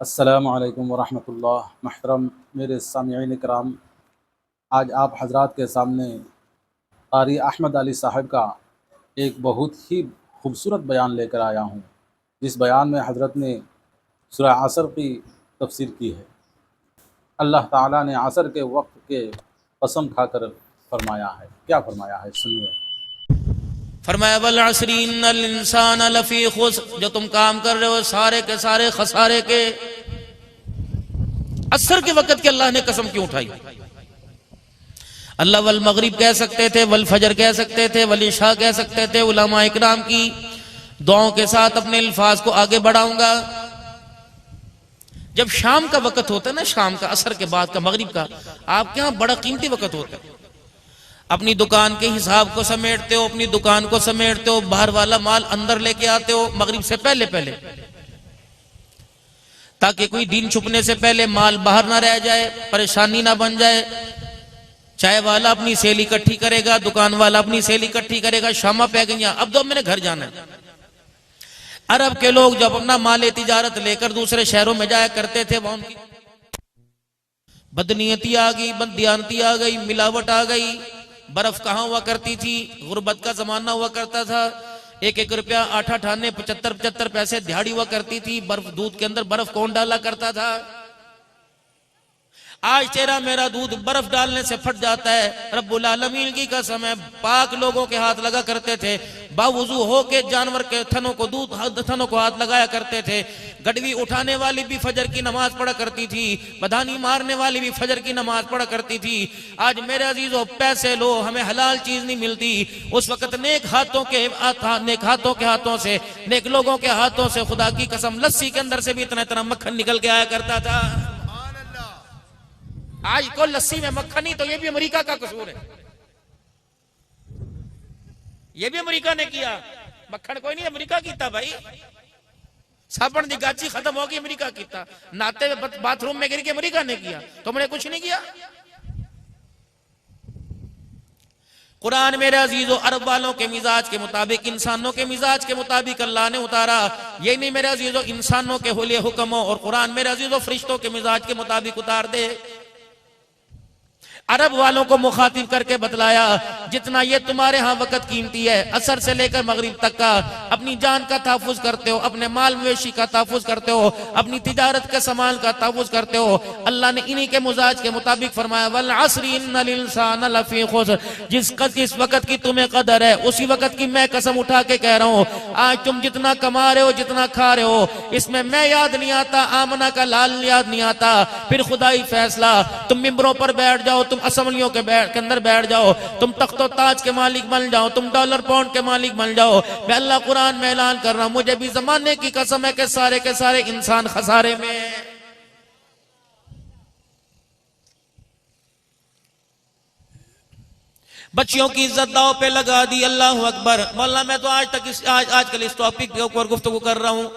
अस्सलामु अलैकुम वरहमतुल्लाह। महतरम मेरे सामिईन कराम, आज आप हज़रात के सामने क़ारी अहमद अली साहब का एक बहुत ही खूबसूरत बयान लेकर आया हूँ, जिस बयान में हज़रत ने सूरह असर की तफसीर की है। अल्लाह ताला ने असर के वक्त के कसम खाकर फरमाया है। क्या फरमाया है, सुनिए। फरमाया वल अस्री इन्नल इंसान लफी खुस्र, जो तुम काम कर रहे हो सारे के सारे खसारे के। असर के वक़्त के अल्लाह ने कसम क्यों उठाई? अल्लाह वल मगरिब कह सकते थे, वल फजर कह सकते थे, वल इशा कह सकते थे। उलमा इकराम की दुआओं के साथ अपने अल्फाज को आगे बढ़ाऊंगा। जब शाम का वक़्त होता है ना, शाम का, असर के बाद का, मगरिब का, आपके यहां बड़ा कीमती वक़्त होता है। अपनी दुकान के हिसाब को समेटते हो, अपनी दुकान को समेटते हो, बाहर वाला माल अंदर लेके आते हो मगरिब से पहले पहले, ताकि कोई दिन छुपने से पहले माल बाहर ना रह जाए, परेशानी ना बन जाए। चाय वाला अपनी सेल इकट्ठी करेगा, दुकान वाला अपनी सेल इकट्ठी करेगा। शामा पै गई, अब तो मैंने घर जाना है। अरब के लोग जब अपना माल तिजारत लेकर दूसरे शहरों में जाया करते थे, वहां उनकी बदनीयती आ गई, बददियानती आ गई, मिलावट आ गई। बर्फ कहाँ हुआ करती थी? गुर्बत का जमाना हुआ करता था। 1-1 रुपया 8-8 आने 75-75 पैसे दिहाड़ी हुआ करती थी। बर्फ, दूध के अंदर बर्फ कौन डाला करता था? आज तेरा मेरा दूध बर्फ डालने से फट जाता है। रब्बुल आलमीन की कसम है, पाक लोगों के हाथ लगा करते थे। बावुजू हो के जानवर के थनों को, दूध थनों को हाथ लगाया करते थे। गडवी उठाने वाली भी फजर की नमाज पढ़ा करती थी, बधानी मारने वाली भी फजर की नमाज पढ़ा करती थी। आज मेरे अजीजों, पैसे लो, हमें हलाल चीज नहीं मिलती। उस वक्त नेक हाथों के हाथों से, नेक लोगों के हाथों से, खुदा की कसम, लस्सी के अंदर से भी इतना इतना मक्खन निकल के आया करता था। आज को लस्सी में मक्खन नहीं, तो ये भी अमेरिका का कसूर है। ये भी अमेरिका ने किया। मक्खन कोई नहीं, अमेरिका कीता भाई। साबण दी गाची खत्म होगी, अमेरिका कीता। नाते में बाथरूम में गिर के अमेरिका ने किया, तुमने कुछ नहीं किया। कुरान मेरे अजीजों अरब वालों के मिजाज के मुताबिक, इंसानों के मिजाज के मुताबिक अल्लाह ने उतारा। ये नहीं मेरे अजीजों इंसानों के हुलिये हुक्म हो, और कुरान मेरे अजीजों फरिश्तों के मिजाज के मुताबिक उतार दे। अरब वालों को मुखातिब करके बतलाया, जितना ये तुम्हारे यहाँ वक़्त कीमती है, असर से लेकर मगरिब तक का, अपनी जान का तहफ़्फ़ुज़ करते हो, अपने माल मवेशी का तहफ़्फ़ुज़ करते हो, अपनी तिजारत के सामान का तहफ़्फ़ुज़ करते हो। अल्लाह ने इन्हीं के मिजाज के मुताबिक फरमाया वल अस्री इन्नल इंसान लफ़ी खुस्र। जिस वक़्त की तुम्हें कदर है, उसी वक़्त की मैं कसम उठा के कह रहा हूँ। आज तुम जितना कमा रहे हो, जितना खा रहे हो, इसमें मैं याद नहीं आता, आमना का लाल याद नहीं आता। फिर खुदाई फैसला, तुम मिंबरों पर बैठ जाओ, तुम असम्बलियों के अंदर बैठ जाओ, तुम तख्तो ताज के मालिक बन जाओ, तुम डॉलर पाउंड के मालिक बन जाओ। मैं अल्लाह कुरान में ऐलान कर रहा हूं, मुझे भी जमाने की कसम है कि सारे के सारे इंसान खसारे में। बच्चियों की इज्जत दाव पे लगा दी। अल्लाह अकबर। मौला मैं तो आजकल इस टॉपिक के ऊपर गुफ्तगू कर रहा हूं।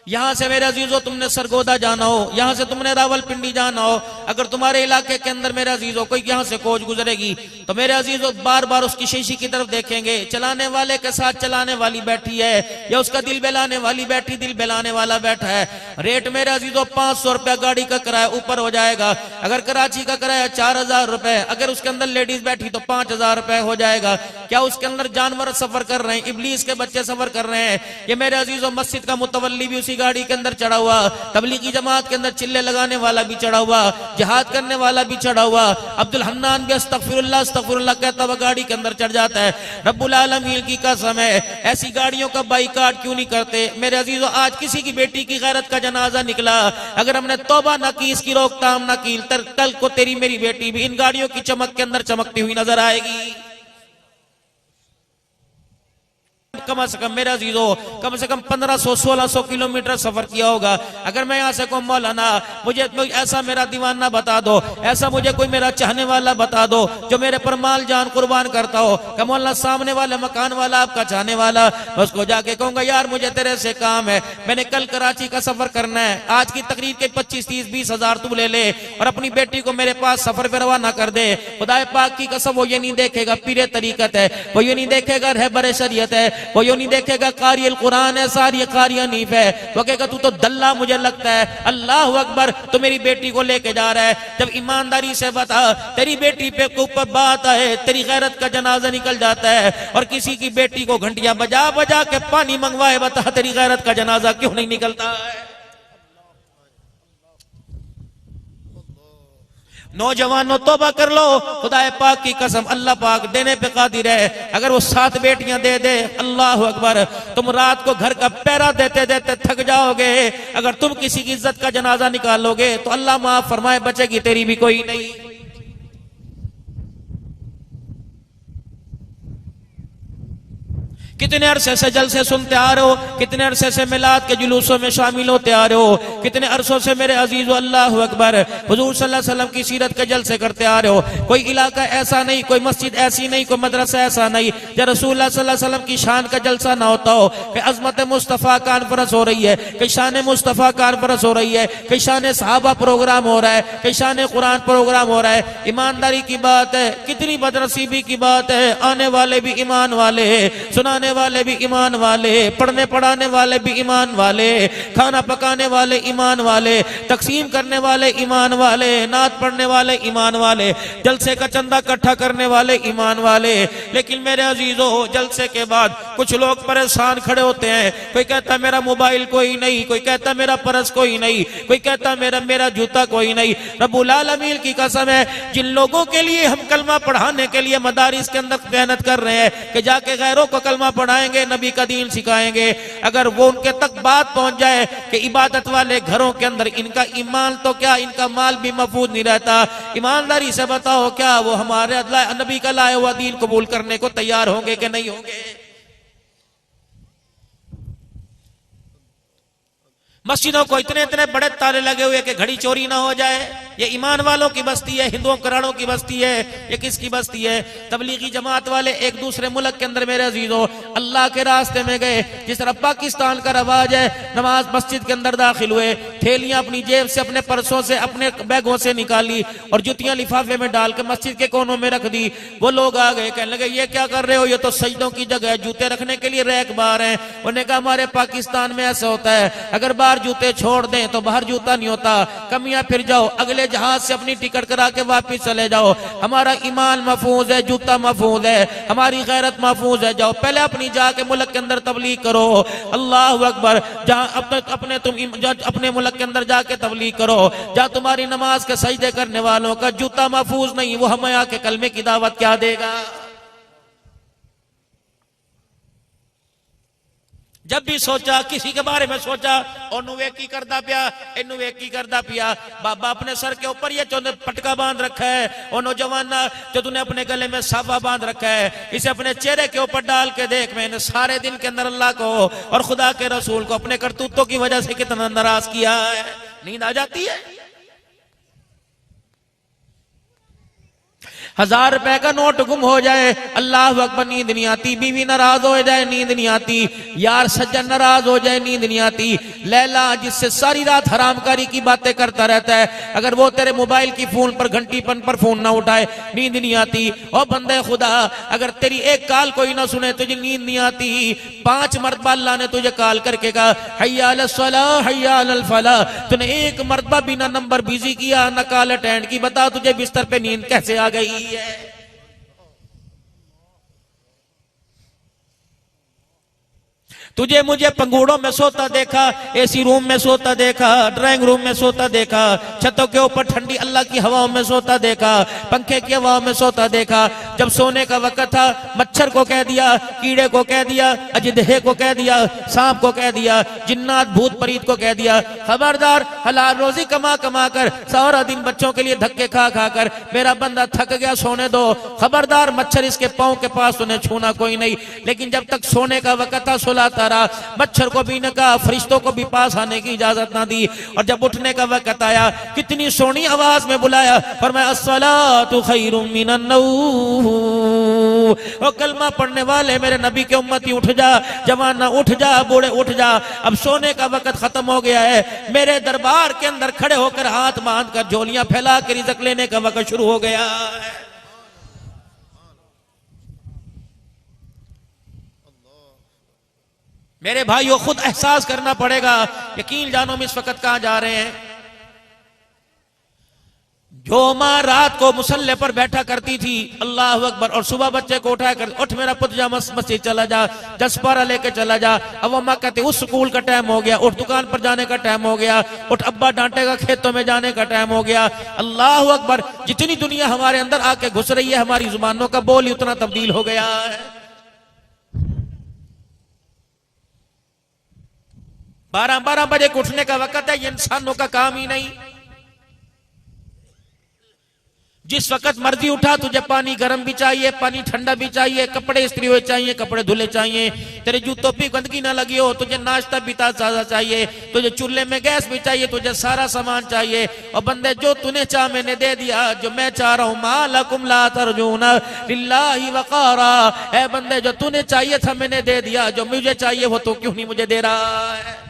यहां से मेरे अजीजों तुमने सरगोदा जाना हो, यहां से तुमने रावलपिंडी जाना हो, अगर तुम्हारे इलाके के अंदर मेरे अजीजों कोई यहां से कोच गुजरेगी, तो मेरे अजीजों बार बार उसकी शीशी की तरफ देखेंगे। चलाने वाले के साथ चलाने वाली बैठी है, या उसका दिल बहलाने वाली बैठी, दिल बहलाने वाला बैठा है। रेट मेरे अजीजों 500 रुपया गाड़ी का किराया ऊपर हो जाएगा। अगर कराची का किराया 4000 रुपए, अगर उसके अंदर लेडीज बैठी तो 5000 रुपए हो जाएगा। क्या उसके अंदर जानवर सफर कर रहे हैं, इब्लीस के बच्चे सफर कर रहे हैं? ये मेरे अजीजों मस्जिद का मुतवल्ली भी उसी गाड़ी के अंदर चढ़ा हुआ, तबलीगी जमात के अंदर चिल्ले लगाने वाला भी चढ़ा हुआ, जिहाद करने वाला भी चढ़ा हुआ। अब्दुल हन्नान भी अस्तगफिरुल्लाह अस्तगफिरुल्लाह कहता हुआ गाड़ी के अंदर चढ़ जाता है। रब्बुल आलमीन की कसम है, ऐसी गाड़ियों का बाइकाट क्यों नहीं करते? मेरे अजीजों आज किसी की बेटी की गैरत का जनाजा निकला, अगर हमने तौबा न की, इसकी रोकथाम न की, कल को तेरी मेरी बेटी भी इन गाड़ियों की चमक के अंदर चमकती हुई नजर आएगी। कम से कम मेरा अजीजों कम से कम 1500-1600 किलोमीटर सफर किया होगा। अगर मैं यहाँ से कहूँ मौलाना मुझे ऐसा मेरा दीवाना बता दो, ऐसा मुझे कोई मेरा चाहने वाला बता दो जो मेरे पर माल जान कुर्बान करता हो, कि मौलाना सामने वाले मकान वाला आपका चाहने वाला, उसको जाके कहूंगा यार मुझे तेरे से काम है, मैंने कल कराची का सफर करना है, आज की तकरीर के 25-30-20 हजार तू ले ले और अपनी बेटी को मेरे पास सफर पे रवाना कर दे। खुदा पाक की कसम वो ये नहीं देखेगा पीरे तरीकत है, वो ये नहीं देखेगा रहबरे शरीयत है, वो यूं नहीं देखेगा कारी अल कुरान है, सारी कारी हनीफ है, वो कहेगा तू तो दल्ला मुझे लगता है। अल्लाह अकबर, तो मेरी बेटी को लेके जा रहा है। जब ईमानदारी से बता, तेरी बेटी पे ऊपर बात आए, तेरी गैरत का जनाजा निकल जाता है, और किसी की बेटी को घंटियां बजा बजा के पानी मंगवाए, बता तेरी गैरत का जनाजा क्यों नहीं निकलता है। नौजवानों तौबा कर लो, खुदा पाक की कसम, अल्लाह पाक देने पे कादिर है। अगर वो 7 बेटियां दे दे, अल्लाह अकबर, तुम रात को घर का पहरा देते देते थक जाओगे। अगर तुम किसी की इज्जत का जनाजा निकालोगे तो अल्लाह माफ फरमाए बचेगी तेरी भी कोई नहीं। कितने अरसे से जलसे सुनते आ रहे हो, कितने अरसे से मिलाद के जुलूसों में शामिल होते आ रहे हो, कितने अरसों से मेरे अजीज अल्लाह अकबर हुजूर सल्लल्लाहु अलैहि वसल्लम की सीरत के जलसे करते आ रहे हो। कोई इलाका ऐसा नहीं, कोई मस्जिद ऐसी नहीं, कोई मदरसा ऐसा नहीं जब रसूलुल्लाह सल्लल्लाहु अलैहि वसल्लम की शान का जलसा ना होता हो, कि अजमत मुस्तफ़ा कॉन्फ्रेंस हो रही है, कि शान मुस्तफ़ा कॉन्फ्रेंस हो रही है, कि शान सहाबा प्रोग्राम हो रहा है, कि शान कुरान प्रोग्राम हो रहा है। ईमानदारी की बात है, कितनी बदनसीबी की बात है, आने वाले भी ईमान वाले, सुनाने वाले भी ईमान वाले, पढ़ने पढ़ाने वाले भी ईमान वाले, खाना पकाने वाले ईमान वाले, तकसीम करने वाले ईमान वाले, नात पढ़ने वाले ईमान वाले, जलसे का चंदा इकट्ठा करने वाले ईमान वाले। लेकिन मेरे अजीजों, जलसे के बाद कुछ लोग परेशान खड़े होते हैं। कोई कहता मेरा मोबाइल कोई नहीं, कोई कहता मेरा पर्स कोई नहीं, कोई कहता मेरा जूता कोई नहीं। रब्बुल आलमीन की कसम है, जिन लोगों के लिए हम कलमा पढ़ाने के लिए मदारिस के अंदर मेहनत कर रहे हैं कि जाके गैरों को कलमा पढ़ाएंगे, नबी का दीन सिखाएंगे, अगर वो उनके तक बात पहुंच जाए कि इबादत वाले घरों के अंदर इनका ईमान तो क्या, इनका माल भी महफूज नहीं रहता। ईमानदारी से बताओ, क्या वो हमारे नबी का लाया हुआ दीन कबूल करने को तैयार होंगे कि नहीं होंगे? मस्जिदों को इतने इतने बड़े ताले लगे हुए कि घड़ी चोरी ना हो जाए। ये ईमान वालों की बस्ती है, हिंदुओं कराड़ों की बस्ती है, ये किसकी बस्ती है? तबलीगी जमात वाले एक दूसरे मुल्क के अंदर मेरे अजीजों अल्लाह के रास्ते में गए। जिस तरह पाकिस्तान का रवाज है, नमाज मस्जिद के अंदर दाखिल हुए, थैलियां अपनी जेब से, अपने पर्सों से, अपने बैगों से निकाली और जुतियां लिफाफे में डाल के मस्जिद के कोनों में रख दी। वो लोग आ गए, कहने लगे ये क्या कर रहे हो, ये तो सजदों की जगह है, जूते रखने के लिए रैक बाहर है। उन्होंने कहा हमारे पाकिस्तान में ऐसा होता है, अगर बाहर जूते छोड़ दें तो बाहर जूता नहीं होता। कमियां फिर जाओ, अगले जहाज से अपनी टिकट करा के वापस चले जाओ। हमारा ईमान महफूज है, जूता महफूज है, हमारी गैरत महफूज है। जाओ पहले अपनी जाके मुल्क के अंदर तबलीग करो। अल्लाह अकबर, जहां अपने मुल्क के अंदर जाके तबलीग करो, जहां तुम्हारी नमाज के सजदे करने वालों का जूता महफूज नहीं, वो हमें आके कलमे की दावत क्या देगा? जब भी सोचा, किसी के बारे में सोचा, ओनू वेकी करदा पिया, इनू वेकी करदा पिया। बाबा अपने सर के ऊपर ये जो पटका बांध रखा है, ओ नौजवाना जो तूने अपने गले में साफा बांध रखा है, इसे अपने चेहरे के ऊपर डाल के देख। मैंने सारे दिन के अंदर अल्लाह को और खुदा के रसूल को अपने करतूतों की वजह से कितना नाराज किया है। नींद आ जाती है? 1000 रुपए का नोट गुम हो जाए, अल्लाह अकबर, नींद नहीं आती। बीवी नाराज हो जाए, नींद नहीं आती। यार सज्जन नाराज हो जाए, नींद नहीं आती। लैला जिससे सारी रात हरामकारी की बातें करता रहता है, अगर वो तेरे मोबाइल की फोन पर घंटीपन पर फोन ना उठाए, नींद नहीं आती। और बंदे खुदा, अगर तेरी एक काल कोई ना सुने, तुझे नींद नहीं आती। 5 मरतबा अल्लाह ने तुझे काल करके कहा हय्या अलस सलाह हय्या अलल फलाह, तूने एक मरतबा बिना नंबर बिजी किया, ना कॉल अटेंड की, बता तुझे बिस्तर पे नींद कैसे आ गई है? तुझे मुझे पंगूड़ों में सोता देखा, एसी रूम में सोता देखा, ड्राइंग रूम में सोता देखा, छतों के ऊपर ठंडी अल्लाह की हवाओं में सोता देखा, पंखे की हवाओं में सोता देखा। जब सोने का वक्त था, मच्छर को कह दिया, कीड़े को कह दिया, अजदहे को कह दिया, सांप को कह दिया, जिन्नात भूत परीत को कह दिया, खबरदार हलाल रोजी कमा कमा कर सारा दिन बच्चों के लिए धक्के खा खा कर मेरा बंदा थक गया, सोने दो। खबरदार, मच्छर इसके पांव के पास, उन्हें छूना कोई नहीं। लेकिन जब तक सोने का वक्त था, सुलाता रहा। मच्छर को भी न कहा, फरिश्तों को भी पास आने की इजाजत ना दी। और जब उठने का वक्त आया, कितनी सोनी आवाज में बुलाया, फरमाया अस्सलातु खैरुम मिनन नौम। ओ कलमा पढ़ने वाले मेरे नबी के उम्मती, उठ जा, जवाना उठ जा, बूढ़े उठ जा, अब सोने का वक्त खत्म हो गया है। मेरे दरबार के अंदर खड़े होकर हाथ बांध कर झोलियां फैला कर रिज़्क लेने का वक्त शुरू हो गया है। मेरे भाइयों खुद एहसास करना पड़ेगा। यकीन जानो हम इस वक्त कहां जा रहे हैं। जो माँ रात को मुसल्ले पर बैठा करती थी, अल्लाह अकबर, और सुबह बच्चे को उठाया कर, उठ मेरा पुत्र जा मस्जिद चला जा, 10 पारा लेके चला जा। अब वो माँ कहती उस स्कूल का टाइम हो गया, उठ दुकान पर जाने का टाइम हो गया, उठ अब्बा डांटेगा खेतों में जाने का टाइम हो गया। अल्लाह अकबर, जितनी दुनिया हमारे अंदर आके घुस रही है, हमारी जुबानों का बोल ही उतना तब्दील हो गया है। 12-12 बजे उठने का वक्त है, ये इंसानों का काम ही नहीं। जिस वक्त मर्जी उठा, तुझे पानी गर्म भी चाहिए, पानी ठंडा भी चाहिए, कपड़े इस्त्री हुए चाहिए, कपड़े धुले चाहिए, तेरे जूतों पे गंदगी ना लगी हो, तुझे नाश्ता भी ताजा चाहिए, तुझे चूल्हे में गैस भी चाहिए, तुझे सारा सामान चाहिए। और बंदे जो तूने चाह मैंने दे दिया, जो मैं चाह रहा हूं, मा लकुम ला तर्जूना लिल्लाहि वक़ारा। ऐ बंदे जो तूने चाहिए था मैंने दे दिया, जो मुझे चाहिए वो तो क्यों नहीं मुझे दे रहा है।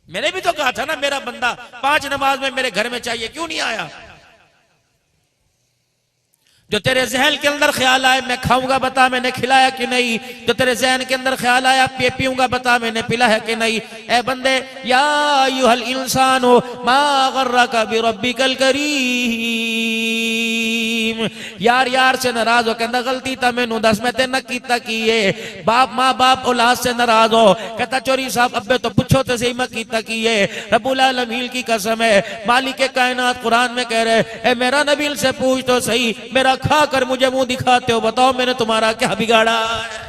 मैंने भी तो कहा था ना, मेरा बंदा 5 नमाज में मेरे घर में चाहिए, क्यों नहीं आया। जो तेरे जहन के अंदर ख्याल आए, मैं खाऊंगा बता मैंने खिलाया कि नहीं। जो तेरे जहन के अंदर ख्याल आया, पीऊंगा बता मैंने पिला है कि नहीं। ए बंदे, या अय्युहल इंसानो मा गर्रका बिरब्बिकल करीम। यार यार से नाराज हो, कहता गलती था मैनू दस, मैं तेना कीता की है। बाप माँ बाप औलाद से नाराज हो, कहता चोरी साहब अब्बे तो पूछो तो सही मैं कीता की है। रब्बुल आलमीन की कसम है, मालिक कायनात कुरान में कह रहे, ए मेरा नबी से पूछ तो सही, मेरा खा कर मुझे मुंह दिखाते हो, बताओ मैंने तुम्हारा क्या बिगाड़ा है।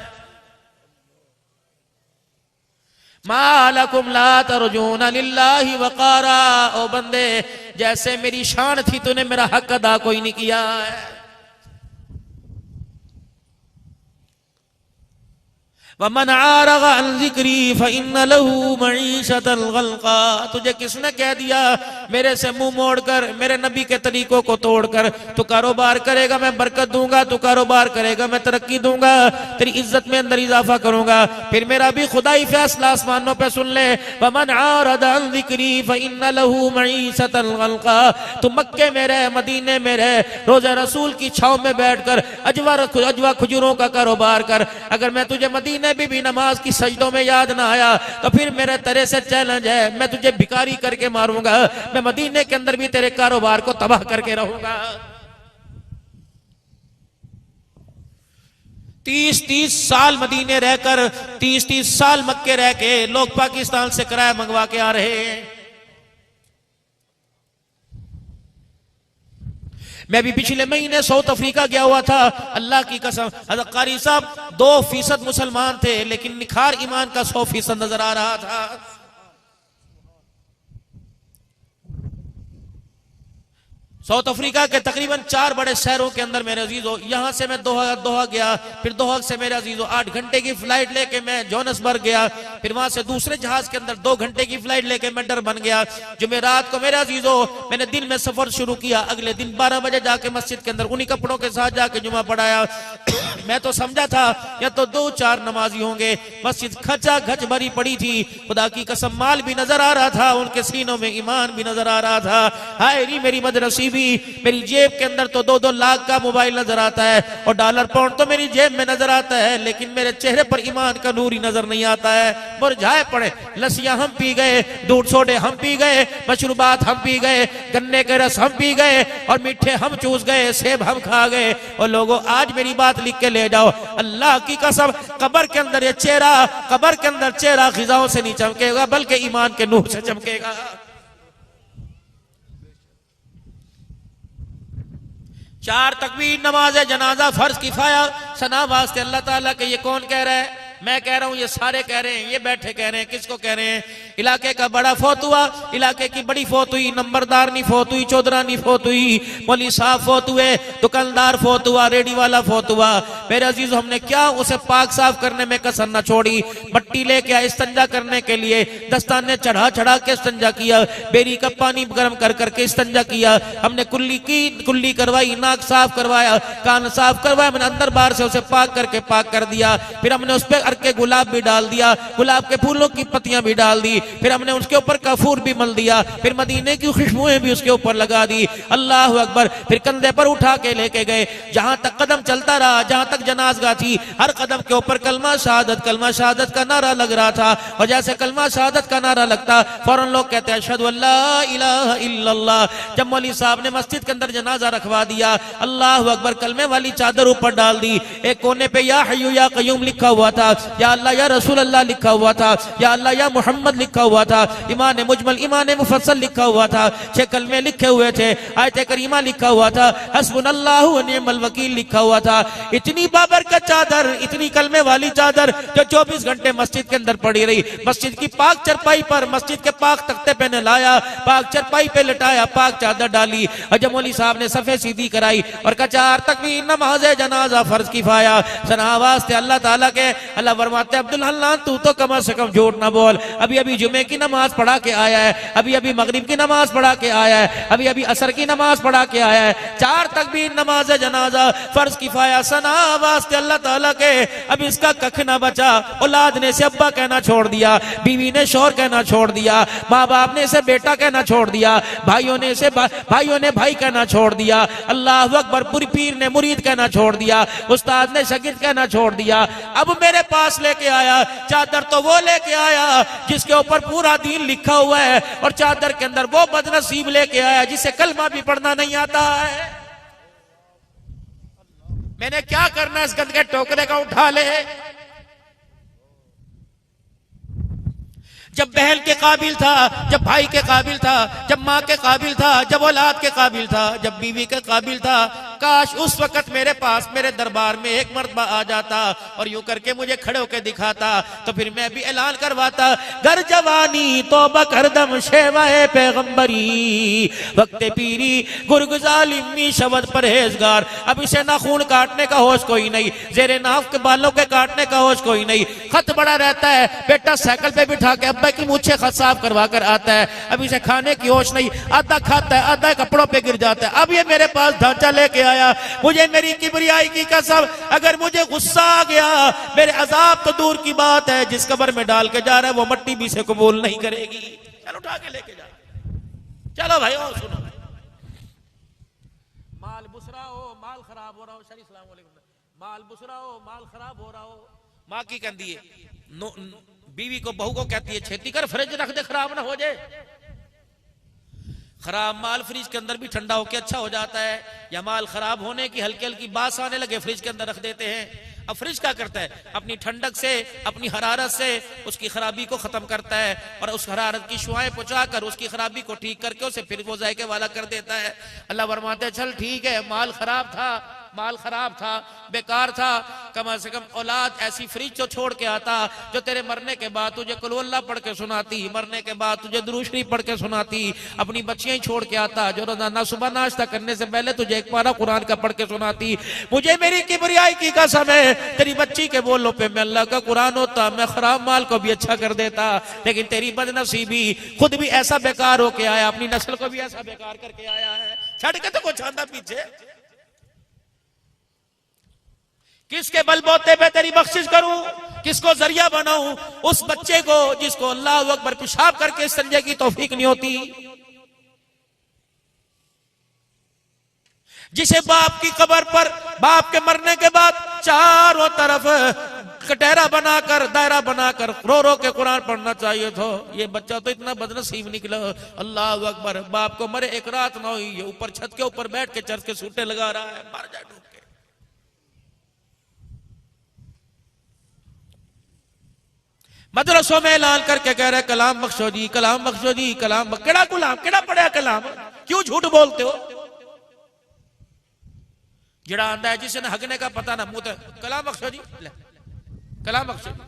मालकुम ला तर्जूना लिल्लाहि वक़ारा। ओ बंदे, जैसे मेरी शान थी तूने मेरा हक अदा कोई नहीं किया है। वमन आरगा अन ज़िक्री फ़इन्न लहू मईशतन ग़ल्क़ा। तुझे किसने कह दिया मेरे से मुंह मोड़कर, मेरे नबी के तरीकों को तोड़कर तू कारोबार करेगा मैं बरकत दूंगा, तू कारोबार करेगा मैं तरक्की दूंगा, तेरी इज्जत में अंदर इजाफा करूंगा। फिर मेरा भी खुदाई फैसला आसमानों पे सुन ले, वमन आरदा अन ज़िक्री फ़इन्न लहू मईशतन ग़ल्क़ा। तू मक्के में रह, मदीने में रह, रोज़े रसूल की छांव में बैठकर अजवा खजूरों का कारोबार कर। अगर मैं तुझे मदीने भी नमाज की सजदों में याद ना आया तो फिर मेरे तेरे से चैलेंज है, मैं तुझे भिखारी करके मारूंगा। मैं मदीने के अंदर भी तेरे कारोबार को तबाह करके रहूंगा। 30-30 साल मदीने रहकर, 30-30 साल मक्के रह के लोग पाकिस्तान से किराया मंगवा के आ रहे हैं। मैं भी पिछले महीने साउथ अफ्रीका गया हुआ था। अल्लाह की कसम, हज़रत कारी साहब 2% मुसलमान थे, लेकिन निखार ईमान का 100% नजर आ रहा था। साउथ अफ्रीका के तकरीबन 4 बड़े शहरों के अंदर मेरे अजीजों, यहां से मैं दोहा गया, फिर दोहा से मेरे अजीजों 8 घंटे की फ्लाइट लेके मैं जोहान्सबर्ग गया, फिर वहां से दूसरे जहाज के अंदर 2 घंटे की फ्लाइट लेके मैं डरबन गया। जुमेरात को मेरे अजीजों मैंने दिन में सफर शुरू किया, अगले दिन 12 बजे जाके मस्जिद के अंदर उन्हीं कपड़ों के साथ जाके जुमा पढ़ाया। मैं तो समझा था या तो 2-4 नमाजी होंगे। मस्जिद खचा खच भरी पड़ी थी, खुदा की कसम माल भी नजर आ रहा था, उनके सीनों में ईमान भी नजर आ रहा था। हाय री मेरी बदनसीबी, मेरी जेब के अंदर तो 2-2 लाख का मोबाइल नजर आता है और डॉलर पाउंड तो मेरी जेब में नजर आता है, लेकिन मेरे चेहरे पर ईमान का नूर ही नजर नहीं आता है। मुरझाए पड़े, लस्सियां हम पी गए, दूध सोडे हम पी गए, मशरूबात हम पी गए, गन्ने के रस हम पी गए और मीठे हम चूस गए, सेब हम खा गए। और लोगों आज मेरी बात लिख के ले जाओ, अल्लाह की कसम कब्र के अंदर ये चेहरा, कब्र के अंदर चेहरा खिजाओं से नहीं चमकेगा बल्कि ईमान के नूर से चमकेगा। चार तकबीर नमाज जनाजा फर्ज किफाया सना वास्ते अल्लाह ताला के। ये कौन कह रहा है? मैं कह रहा हूं, ये सारे कह रहे हैं, ये बैठे कह रहे हैं। किसको कह रहे हैं? इलाके का बड़ा फौत हुआ, इलाके की बड़ी फौत हुई, नंबरदार नहीं फौत हुई, चौधरा नहीं फौत हुई, मौली साहब फौत हुए, दुकानदार फौत हुआ, रेडी वाला फौत हुआ। मेरे अजीज, हमने क्या उसे पाक साफ करने में कसर न छोड़ी। मट्टी लेके आए इस्तंजा करने के लिए, दस्ताने चढ़ा चढ़ा के इस्तंजा किया, बेरी का पानी गर्म कर करके इस्तंजा किया। हमने कुल्ली करवाई, नाक साफ करवाया, कान साफ करवाया, मैंने अंदर बाहर से उसे पाक करके पाक कर दिया। फिर हमने उस पर अर्के गुलाब भी डाल दिया, गुलाब के फूलों की पत्तियां भी डाल दी। फिर हमने उसके ऊपर कफूर भी मल दिया, फिर मदीने की खुशबुएं भी उसके ऊपर लगा दी। अल्लाह अकबर। फिर कंधे पर उठा के लेके गए, जहां तक कदम चलता रहा, जहां तक जनाज़गाह थी, हर कदम के ऊपर कलमा शहादत का नारा लग रहा था। और जैसे कलमा शहादत का नारा लगता, फौरन लोग कहते हैं अशहदु अल्ला इलाहा इल्लल्लाह। जब मौलवी साहब ने मस्जिद के अंदर जनाजा रखवा दिया, अल्लाह अकबर, कलमे वाली चादर ऊपर डाल दी। एक कोने पे या हय्यू या क़य्यूम लिखा हुआ था, या अल्लाह या रसूल अल्लाह लिखा हुआ था, या अल्लाह या मोहम्मद लिखा हुआ था, ईमान मुजमल ईमान मुफस्सल लिखा हुआ था, 6 कलमे लिखे हुए थे, आयत करीमा लिखा हुआ था, हस्बुनल्लाहु व निअमल वकील लिखा हुआ था। इतनी बाबरकत चादर, इतनी कलमे वाली चादर जो 24 घंटे मस्जिद के अंदर पड़ी रही। मस्जिद की पाक चरपाई पर, मस्जिद के पाक तख्ते पे ने लाया, पाक चरपाई पे लिटाया, पाक चादर डाली। और मौलवी साहब ने सफे सीधी कराई और कहा 4 तकबीर नमाज जनाजा फर्ज किफाया। सना वास्ते अल्लाह ताला के। अल्लाह फरमाते अब्दुल हन्नान तू तो कम से कम झूठ ना बोल, अभी अभी जुमे की नमाज पढ़ा के आया है, अभी अभी मगरिब की नमाज पढ़ा के आया है, अभी अभी असर की नमाज पढ़ा के आया है। 4 तकबीर नमाज जनाजा फर्ज किफाया। सना वास्ते अल्लाह ताला के। अब इसका कख ना बचा। औलाद ने इसे अब्बा कहना छोड़ दिया, बीवी ने शौहर कहना छोड़ दिया, माँ बाप ने इसे बेटा कहना छोड़ दिया, भाइयों ने भाई कहना छोड़ दिया, अल्लाह अकबर, पीर ने मुरीद कहना छोड़ दिया, उस्ताद ने शागिर्द कहना छोड़ दिया। अब मेरे पास लेके आया चादर, तो वो लेके आया जिसके ऊपर पूरा दीन लिखा हुआ है, और चादर के अंदर वो बदनसीब लेके आया जिसे कलमा भी पढ़ना नहीं आता है। मैंने क्या करना, इस गंद के टोकरे का उठा ले। जब बहन के काबिल था, जब भाई के काबिल था, जब माँ के काबिल था, जब औलाद के काबिल था, जब बीवी के काबिल था, काश उस वक्त मेरे पास, मेरे दरबार में एक मर्तबा आ जाता और यूं करके मुझे खड़े होकर दिखाता, तो फिर मैं भी ऐलान करवाता, गर जवानी तौबा करदम शेवाए पैगंबरी, वक्त पीरी गुरगुजालिमी शब्द परहेजगार। अब इसे नाखून काटने का होश कोई नहीं, जेरे नाक के बालों के काटने का होश कोई नहीं। खत बड़ा रहता है, बेटा साइकिल पे बिठा के अब्बा की मुझे खत साफ करवा कर आता है। अब इसे खाने की होश नहीं, आधा खाता है, आधा कपड़ों पे गिर जाता है। अब ये मेरे पास ढांचा लेके आया, मुझे मेरी किबरियाई की कसम, अगर मुझे गुस्सा आ गया, मेरे अजाब तो दूर की बात है, जिस कब्र में डाल के जा रहा है वो मट्टी भी से कबूल नहीं करेगी। चलो उठा के लेके जा, चलो भाई। और सुनो, माल बुसरा हो, माल खराब हो रहा हो, शरी सलाम अलैकुम, माल बुसरा हो, माल खराब हो रहा हो, माँ की कहती है, बीवी को बहू को कहती है छेती कर, फ्रिज रख दे खराब ना हो जाए। खराब माल फ्रिज के अंदर भी ठंडा होके अच्छा हो जाता है, या माल खराब होने की हल्की हल्की बास आने लगे फ्रिज के अंदर रख देते हैं। अब फ्रिज क्या करता है, अपनी ठंडक से, अपनी हरारत से उसकी खराबी को खत्म करता है, और उस हरारत की शुआएं पहुंचाकर उसकी खराबी को ठीक करके उसे फिर वो जायके वाला कर देता है। अल्लाह फरमाते चल ठीक है, माल खराब था, माल खराब था, बेकार था, कम से कम औलाद ऐसी फ्रिज तो छोड़ के आता जो तेरे मरने के बाद तुझे कुल अल्लाह पढ़ के सुनाती, मरने के बाद तुझे दुरूद शरीफ पढ़ के सुनाती। अपनी बच्चियां ही छोड़ के आता जो रोजाना सुबह नाश्ता करने से पहले तुझे एक पारा कुरान का पढ़ के सुनाती। मुझे मेरी किबरियाई की कसम है, तेरी बच्ची के बोलों पे मैं अल्लाह का कुरान होता, मैं खराब माल को भी अच्छा कर देता, लेकिन तेरी बदनसीबी, खुद भी ऐसा बेकार होके आया, अपनी नस्ल को भी ऐसा बेकार करके आया है। छड़ के तो कुछ आंदा पीछे, किसके बलबोते पे तेरी बख्शिश करूं, किसको जरिया बनाऊं, उस बच्चे को जिसको अल्लाह अकबर पेशाब करके संजय की तौफीक नहीं होती, जिसे बाप की कब्र पर, बाप के मरने के बाद चारों तरफ कटहरा बनाकर, दायरा बनाकर रो रो के कुरान पढ़ना चाहिए था, ये बच्चा तो इतना बदनसीब निकला। अल्लाह अकबर, बाप को मरे एक रात ना हुई, ये ऊपर छत के ऊपर बैठ के चर्च के सूटे लगा रहा है, मर जाए डूब के। मदरसों में ऐलान करके कह रहे कलाम बख्शो जी, कलाम बख्शो जी, कलाम केड़ा गुलाम, केड़ा पढ़िया कलाम, क्यों झूठ बोलते हो? जड़ा आंदा है जिसे हगने का पता ना मुंह, कलाम बख्शो जी, कलाम बख्शो जी,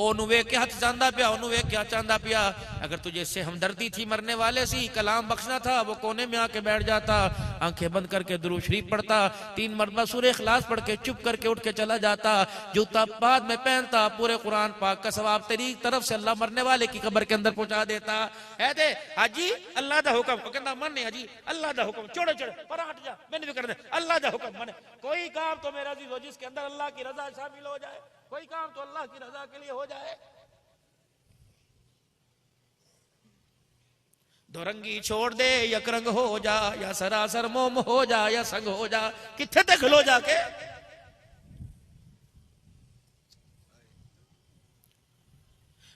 ओनू वे के हाथ चांदा पिया, ओनू वे क्या चांदा पिया। अगर तुझे इससे हमदर्दी थी मरने वाले सी, कलाम बख्शना था, वो कोने में आके बैठ जाता, आंखें बंद करके दुरूद शरीफ पढ़ता, 3 मरतबा सूरह इखलास पढ़ के चुप करके उठ के चला जाता, जूता बाद में पहनता, पूरे कुरान पाक का सवाब तेरी तरफ से अल्लाह मरने वाले की कब्र के अंदर पहुंचा देता है। दे हाजी अल्लाह दा हुक्म, वो कहता मन नहीं हाजी अल्लाह दा हुक्म, छोड़ो छोड़ो पर हट जा, मैंने भी कर दे अल्लाह दा हुक्म। मन कोई काम तो मेरा अजीज हो जिसके अंदर अल्लाह की रजा शामिल हो जाए, कोई काम तो अल्लाह की रजा के लिए हो जाए। दो रंगी छोड़ दे यक रंग हो जा, या सरासर मोम हो जा, या संग हो जा, किथे ते खलो जाके।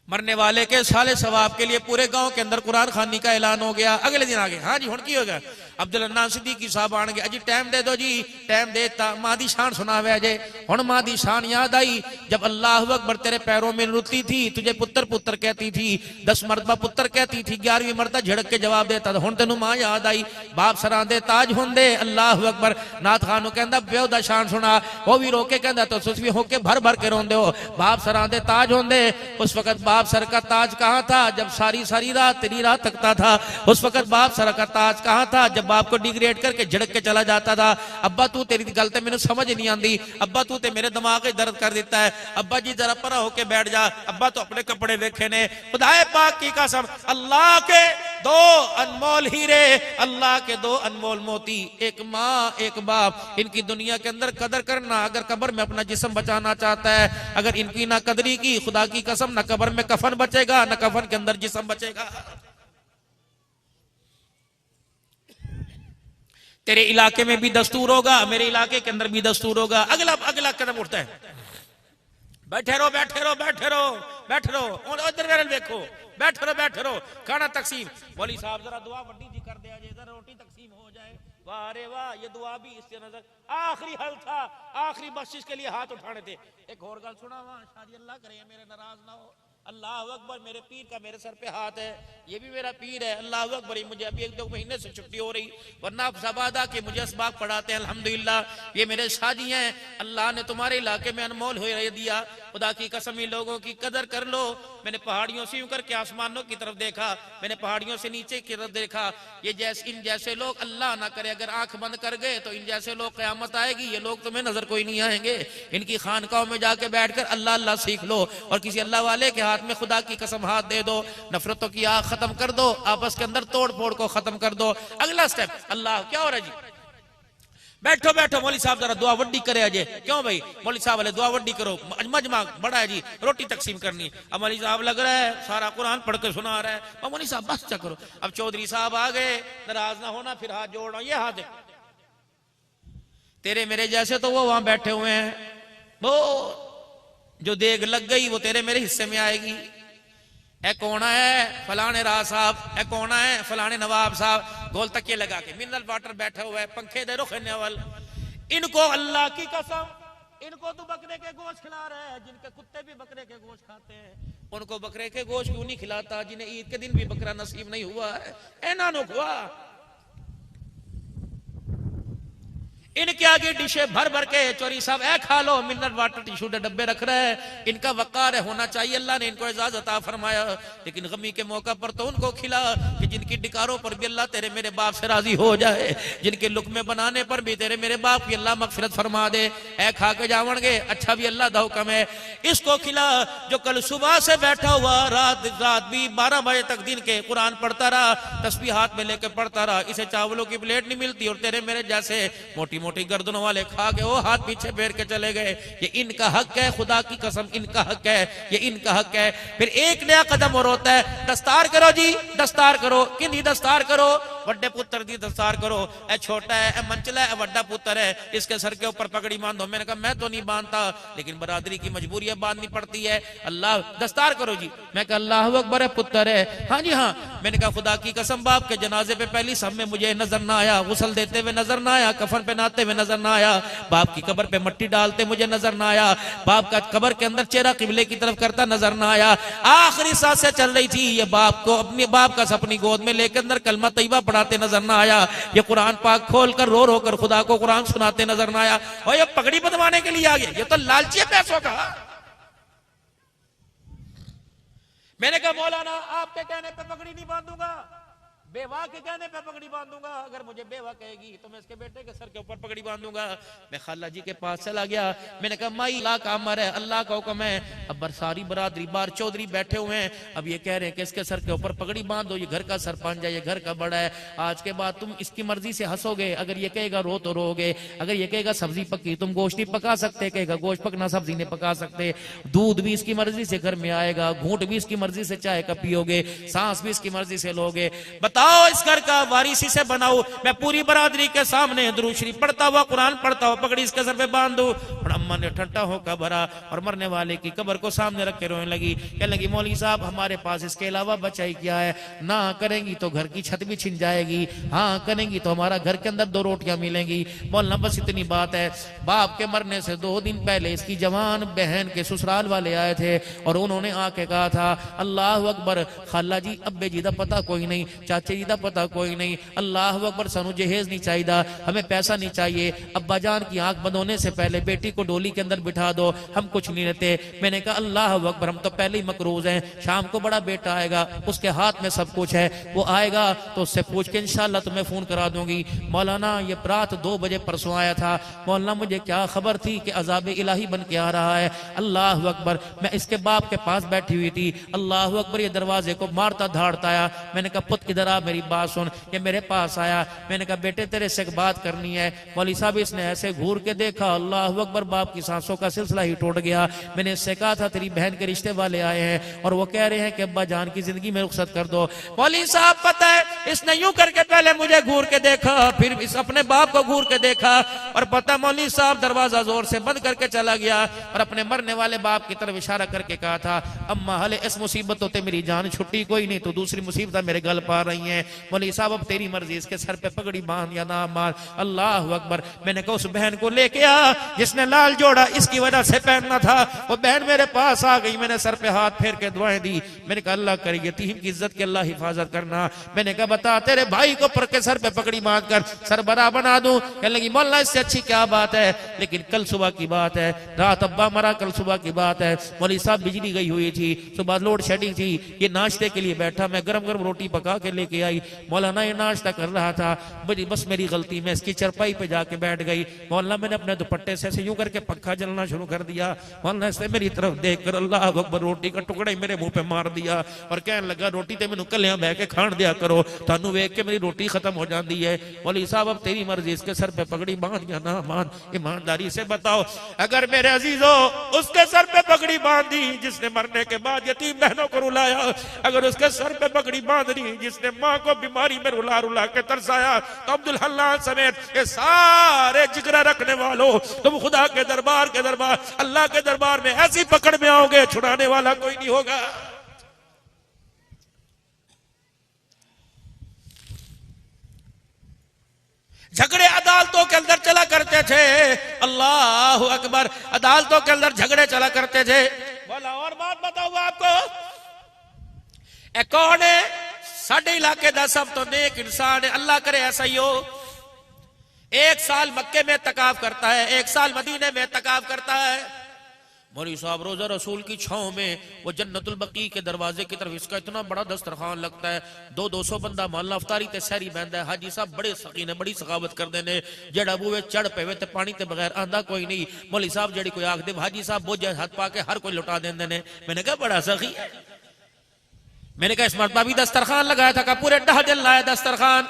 मरने वाले के साले सवाब के लिए पूरे गांव के अंदर कुरान खानी का ऐलान हो गया। अगले दिन आ गए, हाँ जी हुण की हो गया, अब्दुल अन्ना सिद्दीकी साहब आन गए, अजी टाइम दे दो जी, टाइम देता, मां दी शान सुनावे अजे। हुण मां दी शान याद आई, जब अल्लाह अकबर तेरे पैरों में रुतती थी, तुझे पुत्र पुत्र कहती थी, 10 मरतबा पुत्र कहती थी, 11वीं मरतबा झड़क के जवाब देता था। हुण तेनू मां याद आई, बाप सरां दे ताज हुंदे, अल्लाह अकबर। नाथ खान कहंदा ब्यो दा शान सुना, वो भी रोके कहंदा तो तुस भी होके भर भर के रोंदे हो, बाप सरां दे ताज हुंदे। उस वक्त बाप सर का ताज कहां था, जब सारी सारी रात तेरी रात तकता था। उस वक्त बाप सर का ताज कहां था, जब बाप को डिग्रेड करके झड़क के चला जाता था। अब्बा तू तेरी गल ते मैनू समझ नहीं आंदी, अब्बा तू ते मेरे दिमाग में दर्द कर देता है, अब्बा जी जरा परा होके बैठ जा, अब्बा तो अपने कपड़े देखे ने। खुदाए पाक की कसम, अल्लाह के 2 अनमोल हीरे, अल्लाह के 2 अनमोल मोती, एक माँ एक बाप, इनकी दुनिया के अंदर कदर करना। अगर कब्र में अपना जिस्म बचाना चाहता है, अगर इनकी ना कदरी की, खुदा की कसम ना कब्र में कफन बचेगा, ना कफन के अंदर जिस्म बचेगा। तेरे इलाके में भी दस्तूर होगा, मेरे इलाके के अंदर भी दस्तूर होगा। अगला अगला कदम उठता है, बैठे रहो बैठे रहो बैठे रहो बैठे रहो, उधर मेरे देखो, बैठे रहो बैठे रहो, खाना तकसीम। मौली साहब जरा दुआ वड्डी जी कर दिया, जरा रोटी तकसीम हो जाए। वाह रे वाह, ये दुआ भी इससे नजर, आखिरी हल था, आखिरी बख्शिश के लिए हाथ उठाने थे। एक और गल सुना, वहां शादी अल्लाह करे मेरे नाराज ना हो, अल्लाह अकबर, मेरे पीर का मेरे सर पे हाथ है, ये भी मेरा पीर है, अल्लाह अकबर। मुझे अभी 1-2 महीने से छुट्टी हो रही, वरना सबादा के मुझे असबाग पढ़ाते हैं अल्हम्दुलिल्लाह। ये मेरे शादी हैं, अल्लाह ने तुम्हारे इलाके में अनमोल हो दिया। खुदा की कसम, इन लोगों की कदर कर लो। मैंने पहाड़ियों से यूं करके आसमानों की तरफ देखा, मैंने पहाड़ियों से नीचे की तरफ देखा। ये जैसे इन जैसे लोग, अल्लाह ना करे अगर आंख बंद कर गए तो इन जैसे लोग क़यामत आएगी, ये लोग तुम्हें नजर कोई नहीं आएंगे। इनकी खानकाहों में जाके बैठकर अल्लाह अल्लाह सीख लो, और किसी अल्लाह वाले के हाथ में खुदा की कसम हाथ दे दो, नफरतों की आग खत्म कर दो, आपस के अंदर तोड़ फोड़ को खत्म कर दो। अगला स्टेप, अल्लाह क्या हो रहा है जी, बैठो बैठो, मौली साहब जरा दुआ वड्डी करे अजय। क्यों भाई मौली साहब वाले दुआ वड्डी करो, मजमा बड़ा है जी, रोटी तकसीम करनी। अब मौली साहब लग रहा है सारा कुरान पढ़ के सुना रहा है, मौली साहब बस क्या करो। अब चौधरी साहब आ गए, नाराज ना होना, फिर हाथ जोड़ना, ये हाथ है तेरे मेरे जैसे, तो वो वहां बैठे हुए हैं, वो जो देग लग गई वो तेरे मेरे हिस्से में आएगी। है कौन है, फलाने राज साहब, है कौन है, फलाने नवाब साहब, गोल तकिए लगा के मिनरल वाटर बैठा हुआ है, पंखे दे रुख नेवल। इनको अल्लाह की कसम, इनको तो बकरे के गोश्त खिला रहा है, जिनके कुत्ते भी बकरे के गोश्त खाते हैं, उनको बकरे के गोश्त क्यों नहीं खिलाता, जिन्हें ईद के दिन भी बकरा नसीब नहीं हुआ है। ए नानो हुआ, इनके आगे डिशे भर भर के चोरी साहब ए खा लो, मिनरल वाटर टिश्यू के डब्बे रख रहे हैं। इनका वकार होना चाहिए, अल्लाह ने इनको इजाजत अता फरमाया, लेकिन गमी के मौका पर तो उनको खिला कि जिनकी डिकारों पर भी अल्लाह तेरे मेरे बाप से राजी हो जाए, जिनके लुकमे बनाने पर भी तेरे मेरे बाप की अल्लाह मगफिरत फरमा दे। ए खा के जावणगे, अच्छा भी अल्लाह दा हुक्म है, इसको खिला जो कल सुबह से बैठा हुआ रात रात भी 12 बजे तक दिन के कुरान पढ़ता रहा, तस्बीह हाथ में लेके पढ़ता रहा, इसे चावलों की प्लेट नहीं मिलती, और तेरे मेरे जैसे मोटी मोटी गर्दनों वाले खा के वो हाथ पीछे फेर के चले गए। ये इनका हक है, खुदा की कसम इनका हक है, ये इनका हक है। फिर एक नया कदम और होता है, दस्तार करो जी, दस्तार करो, किंदी दस्तार करो, बड़े पुत्र दी दस्तार करो। ए छोटा है, ए मंचला है, बड़ा पुत्र है, इसके सर के ऊपर पगड़ी बांधो। मैंने कहा मैं तो नहीं बांधता, लेकिन बरादरी की मजबूरी है, बांधनी पड़ती है। अल्लाह दस्तार करो जी, मैं कहा अल्लाह अकबर है, पुत्र है, हाँ जी हाँ। मैंने कहा खुदा की कसम बाप के जनाजे पे पहली सब में मुझे नजर ना आया, गुसल देते हुए नजर ना आया, कफन पहनाते हुए नजर ना आया, बाप की कब्र पे मट्टी डालते मुझे नजर ना आया, बाप का कब्र के अंदर चेहरा किबले की तरफ करता नजर ना आया। आखिरी सांसें चल रही थी, ये बाप को अपने बाप का अपनी गोद में लेकर अंदर कलमा तैयबा पढ़ाते नजर ना आया, ये कुरान पाक खोल कर रो रो कर खुदा को कुरान सुनाते नजर ना आया, और ये पगड़ी बंधवाने के लिए आ गया, ये तो लालची है पैसों का। मैंने कहा मौलाना आपके कहने पे पगड़ी नहीं बांधूंगा, बेवा के कहने पे पगड़ी बांधूंगा, अगर मुझे बेवा कहेगी तो मैं इसके बेटे के सर के ऊपर पगड़ी बांधूंगा। मैं खाला जी के पास चला गया, मैंने कहा माई अल्लाह का अमर है, अल्लाह का हुक्म है। अब सारी बरादरी बार चौधरी बैठे हुए हैं, अब ये कह रहे हैं कि इसके सर के ऊपर पगड़ी बांध दो, ये घर का सरपंच है, ये घर का बड़ा है, आज के बाद तुम इसकी मर्जी से हंसोगे, अगर ये कहेगा रो तो रोगे, अगर ये कहेगा सब्जी पकी, तुम गोश्त नहीं पका सकते, कहेगा गोश्त पकना सब्जी नहीं पका सकते, दूध भी इसकी मर्जी से घर में आएगा, घूंट भी इसकी मर्जी से चाय का पियोगे, सांस भी इसकी मर्जी से लोगे। बता आओ इस घर का वारिसी से बनाओ, मैं पूरी बरादरी के सामने दुरूद शरीफ पढ़ता हुआ, कुरान पढ़ता हुआ पगड़ी इसके सर पे बांध दूं। और अम्मा ने ठट्टा होकर भरा और मरने वाले की कब्र को सामने रख के रोने लगी। कहने लगी मौलवी साहब हमारे पास इसके अलावा बचा ही क्या है, ना करेंगी तो घर की छत भी छिन जाएगी, हाँ करेंगी तो हमारा घर के अंदर 2 रोटियां मिलेंगी। मौलाना बस इतनी बात है। बाप के मरने से 2 दिन पहले इसकी जवान बहन के ससुराल वाले आए थे और उन्होंने आके कहा था अल्लाह अकबर, खाला जी अब्बे जी का पता कोई नहीं, चाचे जी का पता कोई नहीं, अल्लाह अकबर सानू जहेज नहीं चाहिए, हमें पैसा नहीं चाहिए, अब्बा जान की आंख बंद होने से पहले बेटी को डोली के अंदर बिठा दो, हम कुछ नहीं रहते। मैंने कहा अल्लाह अकबर, हम तो पहले ही मकरूज हैं, शाम को बड़ा बेटा आएगा उसके हाथ में सब कुछ है, वो आएगा तो उससे पूछ के इंशाल्लाह तुम्हें फोन करा दूंगी। मौलाना ये रात 2 बजे परसों आया था, मौलाना मुझे क्या खबर थी कि अजाब इलाही बन के आ रहा है। अल्लाह अकबर, मैं इसके बाप के पास बैठी हुई थी, अल्लाह अकबर ये दरवाजे को मारता धाड़ता आया। मैंने कहा पुत इधर आ, मेरी बात सुन। ये मेरे पास आया, मैंने कहा बेटे तेरे से एक बात करनी है। मौलवी साहब इसने ऐसे घूर के देखा, अल्लाह अकबर, बाप की सांसों का सिलसिला ही टूट गया। मैंने इससे कहा था तेरी बहन के रिश्ते वाले आए हैं और वो कह रहे हैं कि अब्बा जान की जिंदगी में रुखसत कर दो। मौलवी साहब पता है इसने यूं करके पहले मुझे घूर के देखा, फिर इस अपने बाप को घूर के देखा और पता मौलवी साहब दरवाजा जोर से बंद करके चला गया और अपने मरने वाले बाप की तरफ इशारा करके कहा था अम्मा हले इस मुसीबतों ते मेरी जान छुट्टी कोई नहीं, तो दूसरी मुसीबत मेरे गल पा रही हैं। मौलवी साहब अब तेरी मर्जी, इसके सर पे पगड़ी बांध या ना मार। अल्लाह अकबर। मैंने कहा उस बहन को लेके आ जिसने लाल जोड़ा इसकी वजह से पहनना था। वो बहन मेरे पास आ गई, मैंने सर पे हाथ फेर के दुआएं दी। मैंने कहा अल्लाह करे यतीम की इज्जत की अल्लाह हिफाजत करना। मैंने कहा बता तेरे भाई को पर के सर पे पगड़ी बांध कर सरबरा बना दूं। कहने लगी मौला इससे अच्छी क्या बात है, लेकिन कल सुबह की बात है, रात अब्बा मरा, कल सुबह की बात है। मौलवी साहब बिजली गई हुई थी, सुबह लोड शेडिंग थी, ये नाश्ते के लिए बैठा, मैं गरम गरम रोटी पका के लेके आई। मौलाना ये नाश्ता कर रहा था, बस मेरी गलती, मैं इसकी चरपाई पे जाके बैठ गई। मौलाना मैंने अपने दुपट्टे से ऐसे यूं करके पंखा जलना शुरू कर दिया। मौलाना इसने मेरी तरफ देख कर अल्लाह अकबर रोटी का टुकड़ा ही मेरे मुंह पे मार दिया और कहने लगा रोटी ते मैनू कलियां बह के खान दिया करो, थानू वेख के मेरी रोटी खत्म हो जाती है। मौलवी साहब अब तेरी मर्जी, इसके सर पे पगड़ी बांध या ना बांध, ईमानदारी से बताओ। अगर मेरे अजीजो उसके सर पे पगड़ी बांध दी जिसने मरने के बाद यतीम बहनों को रुलाया, अगर उसके सर पे पगड़ी बांध दी जिसने माँ को बीमारी में रुला रुला के तरसाया, तो अब्दुल हल्लान समेत ये सारे जिगरा रखने वालों तुम खुदा के दरबार अल्लाह के दरबार में ऐसी पकड़ में आओगे छुड़ाने वाला कोई नहीं होगा। झगड़े अदालतों के अंदर चला करते थे, अल्लाह अकबर, अदालतों के अंदर झगड़े चला करते थे। बोला और बात बताऊंगा आपको, कौन है साडे इलाके का सब तो नेक इंसान है, अल्लाह करे ऐसा ही हो। 1 साल मक्के में तकाफ करता है, 1 साल मदीने में तकाफ करता है। मौलवी साहब रोजा रसूल की छांव में वो जन्नतुल बकी के दरवाजे की तरफ, इसका इतना बड़ा दस्तरखान लगता है, 200 बंदा माला अफ्तारी ते सहरी बहंदा है। हाजी साहब बड़े सकीन है, बड़ी सखावत करते हैं, जेड़ा बूहे चढ़ पे ते पानी ते बगैर आंदा कोई नहीं। मौलवी साहब जेड़ी कोई आख दे हाजी साहब बोझ हाथ पा के हर कोई लुटा देंदे ने। मैंने कहा बड़ा सखी है। मैंने कहा इस मरतबा भी दस्तरखान लगाया था, का पूरे 10 दिन लाया दस्तरखान।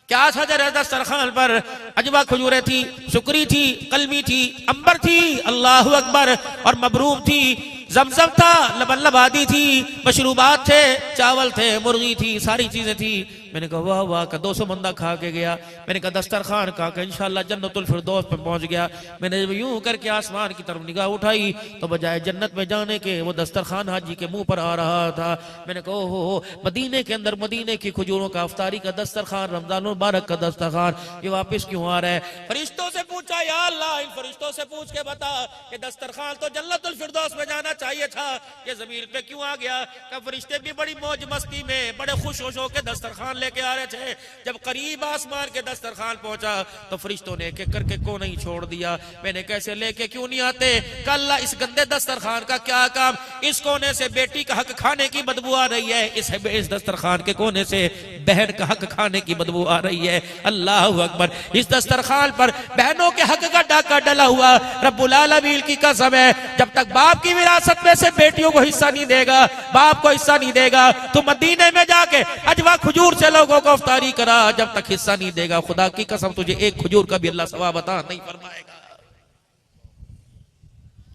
क्या था जरा दस्तरखान पर? अजवा खजूरें थी, सुकरी थी, कलमी थी, अंबर थी, अल्लाह अकबर, और मबरूम थी, जमजम था, लबन लबादी थी, मशरूबात थे, चावल थे, मुर्गी थी, सारी चीजें थी। मैंने कहा वाह वाह का 200 बंदा खा के गया। मैंने कहा दस्तरखान खा के इंशाल्लाह जन्नतुल फिरदौस पे पहुंच गया। मैंने जब यूं करके आसमान की तरफ निगाह उठाई तो बजाय जन्नत में जाने के वो दस्तरखान हाजी के मुंह पर आ रहा था। मैंने कहा ओहो, मदीने के अंदर मदीने की खजूरों का अफ्तारी का दस्तरखान, रमजान मुबारक का दस्तरखान, ये वापस क्यों आ रहा है? फरिश्तों से पूछा, या अल्लाह इन फरिश्तों से पूछ के बता कि दस्तरखान तो जन्नतुल फिरदौस में जाना चाहिए था, ये जमीन पे क्यों आ गया? का फरिश्ते भी बड़ी मौज मस्ती में बड़े खुश हो के दस्तरखान लेके आ रहे थे। जब करीब आसमान के दस्तरखान पहुंचा तो फरिश्तों ने एक एक करके को नहीं छोड़ दिया। मैंने कैसे लेके क्यों नहीं आते? कल इस गंदे दस्तरखान का क्या काम? इस कोने से बेटी का हक खाने की बदबू आ रही है, इस दस्तरखान के कोने से बहन का हक खाने की बदबू आ रही है। अल्लाह अकबर, इस दस्तरखान पर बहनों के हक का डाका डला हुआ। रब्बुल आलमीन की कसम है, जब तक बाप की विरासत में से बेटियों को हिस्सा नहीं देगा, बाप को हिस्सा नहीं देगा, तो मदीने में जाके अजवा खजूर से लोगों को अफ्तारी करा, जब तक हिस्सा नहीं देगा खुदा की कसम तुझे एक खजूर का भी अल्लाह सवाब अता नहीं फरमाएगा।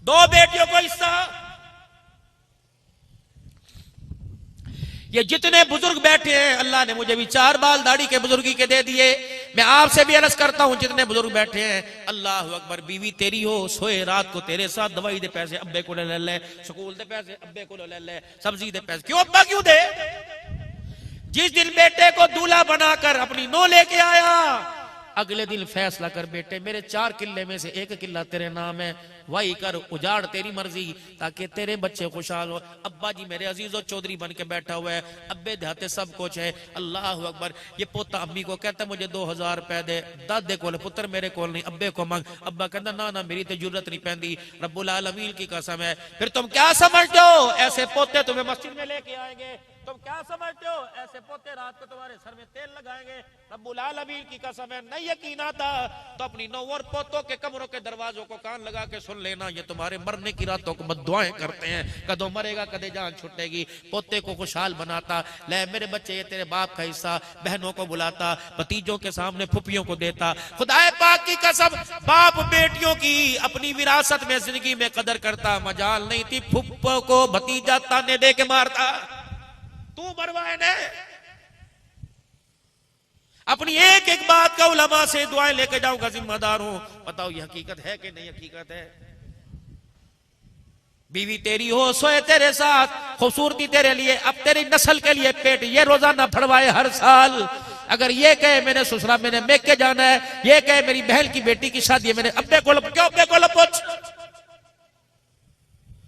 2 बेटियों को हिस्सा, ये जितने बुजुर्ग बैठे हैं, अल्लाह ने मुझे भी 4 बाल दाढ़ी के बुजुर्गी के दे दिए। मैं आपसे भी अर्ज करता हूं, जितने बुजुर्ग बैठे हैं, अल्लाह अकबर, बीवी तेरी हो, सोए रात को तेरे साथ, दवाई दे पैसे अब्बे को ले ले, स्कूल दे पैसे अब्बे को ले ले, सब्जी दे पैसे क्यों अब्बा क्यों दे? जिस दिन बेटे को दूल्हा बनाकर अपनी नो लेके आया, अगले दिन फैसला कर, बेटे मेरे 4 किले में से 1 किला तेरे नाम है, वही कर, उजाड़ तेरी मर्जी, ताकि तेरे बच्चे खुशहाल हो। अब्बा जी मेरे अजीजों चौधरी बन के बैठा हुआ है, अब्बे देहाते सब कुछ है। अल्लाह अकबर। ये पोता अम्मी को कहता है मुझे 2000 रुपए दे, दादे को पुत्र मेरे को नहीं, अब्बे को मंग। अब्बा कहता ना ना मेरी तो जरूरत नहीं पैंदी, रब्बुल आलमीन की कसम है। फिर तुम क्या समझते हो ऐसे पोते तुम्हें मस्जिद में लेके आएंगे? तुम क्या समझते हो ऐसे पोते रात को तुम्हारे सर में तेल लगाएंगे? रब्बुल आलमीन की कसम है, नहीं यकीन आता तो अपनी नौ और पोतों के कमरों के दरवाजों को कान लगा के सुन लेना, ये तुम्हारे मरने की रातों को बद्दुआएं करते हैं, कदों मरेगा कदे जान छुटेगी। पोते को खुशहाल बनाता, ले मेरे बच्चे ये तेरे बाप का हिस्सा, बहनों को बुलाता, भतीजों के सामने फुफियों को देता। खुदाए पाक की कसम, बाप बेटियों की अपनी विरासत में जिंदगी में कदर करता। मजाल नहीं थी फुप्पो को भतीजा ताने दे के मारता, तू मरवाए ने। अपनी एक एक बात का उलमा से दुआएं लेके जाऊंगा, जिम्मेदार हूं। बताओ ये हकीकत है कि नहीं हकीकत है? बीवी तेरी हो, सोए तेरे साथ, खूबसूरती तेरे लिए, अब तेरी नस्ल के लिए पेट ये रोजाना फड़वाए हर साल। अगर ये कहे मैंने ससुराल मैंने मेके जाना है, ये कहे मेरी बहन की बेटी की शादी है, मैंने अब्बे को क्यों अब्बे को लपोच?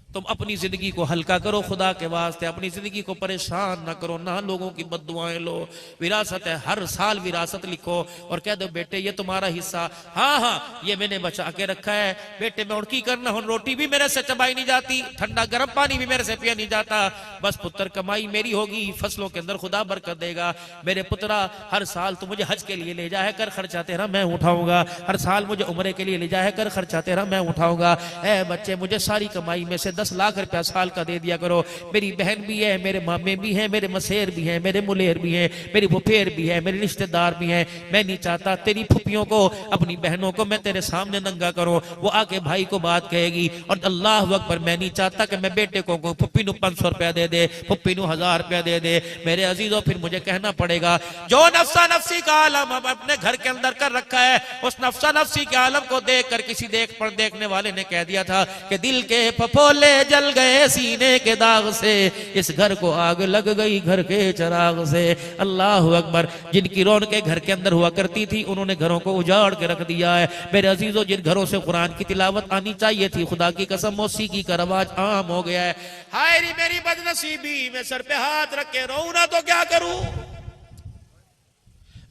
तुम अपनी जिंदगी को हल्का करो खुदा के वास्ते, अपनी जिंदगी को परेशान ना करो, ना लोगों की बद्दुआएं लो। विरासत है, हर साल विरासत लिखो और कह दो बेटे ये तुम्हारा हिस्सा, हाँ हाँ ये मैंने बचा के रखा है। बेटे मैं उड़की करना हूं, रोटी भी मेरे से चबाई नहीं जाती, ठंडा गर्म पानी भी मेरे से पिया नहीं जाता। बस पुत्र कमाई मेरी होगी, फसलों के अंदर खुदा बरकत देगा। मेरे पुत्रा हर साल तू मुझे हज के लिए ले जाए कर, खर्चा तेरा मैं उठाऊंगा। हर साल मुझे उम्रे के लिए ले जाए कर, खर्चा तेरा मैं उठाऊंगा। ऐ बच्चे मुझे सारी कमाई में से 10 लाख रुपया साल का दे दिया करो। मेरी बहन भी है, मेरे मामे भी हैं, मेरे मसेर भी हैं, मेरे मुलेर भी हैं, मेरी फुफेर भी है, मेरे रिश्तेदार भी हैं। मैं नहीं चाहता तेरी फुफियों को, अपनी बहनों को मैं तेरे सामने नंगा करूं। वो आके भाई को बात कहेगी और अल्लाह अकबर, मैं नहीं चाहता कि मैं बेटे को फुफी नू 500 रुपया दे दे, फुफी नू 1000 रुपया दे दे। मेरे अजीजों फिर मुझे कहना पड़ेगा, जो नफ्सा नफ्सी का आलम हम अपने घर के अंदर कर रखा है, उस नफ्सा नफ्सी के आलम को देख कर किसी देखने वाले ने कह दिया था कि दिल के फफोले जल गए सीने के दाग से, इस घर को आग लग गई घर के चिराग से। अल्लाह अकबर। जिनकी रौनकें घर के अंदर हुआ करती थी, उन्होंने घरों को उजाड़ के रख दिया है। मेरे अजीजों, जिन घरों से कुरान की तिलावत आनी चाहिए थी, खुदा की कसम मौसीकी का रवाज आम हो गया है। हाय रे मेरी बदनसीबी, मैं सर पे हाथ रख के रोऊं ना तो क्या करूं?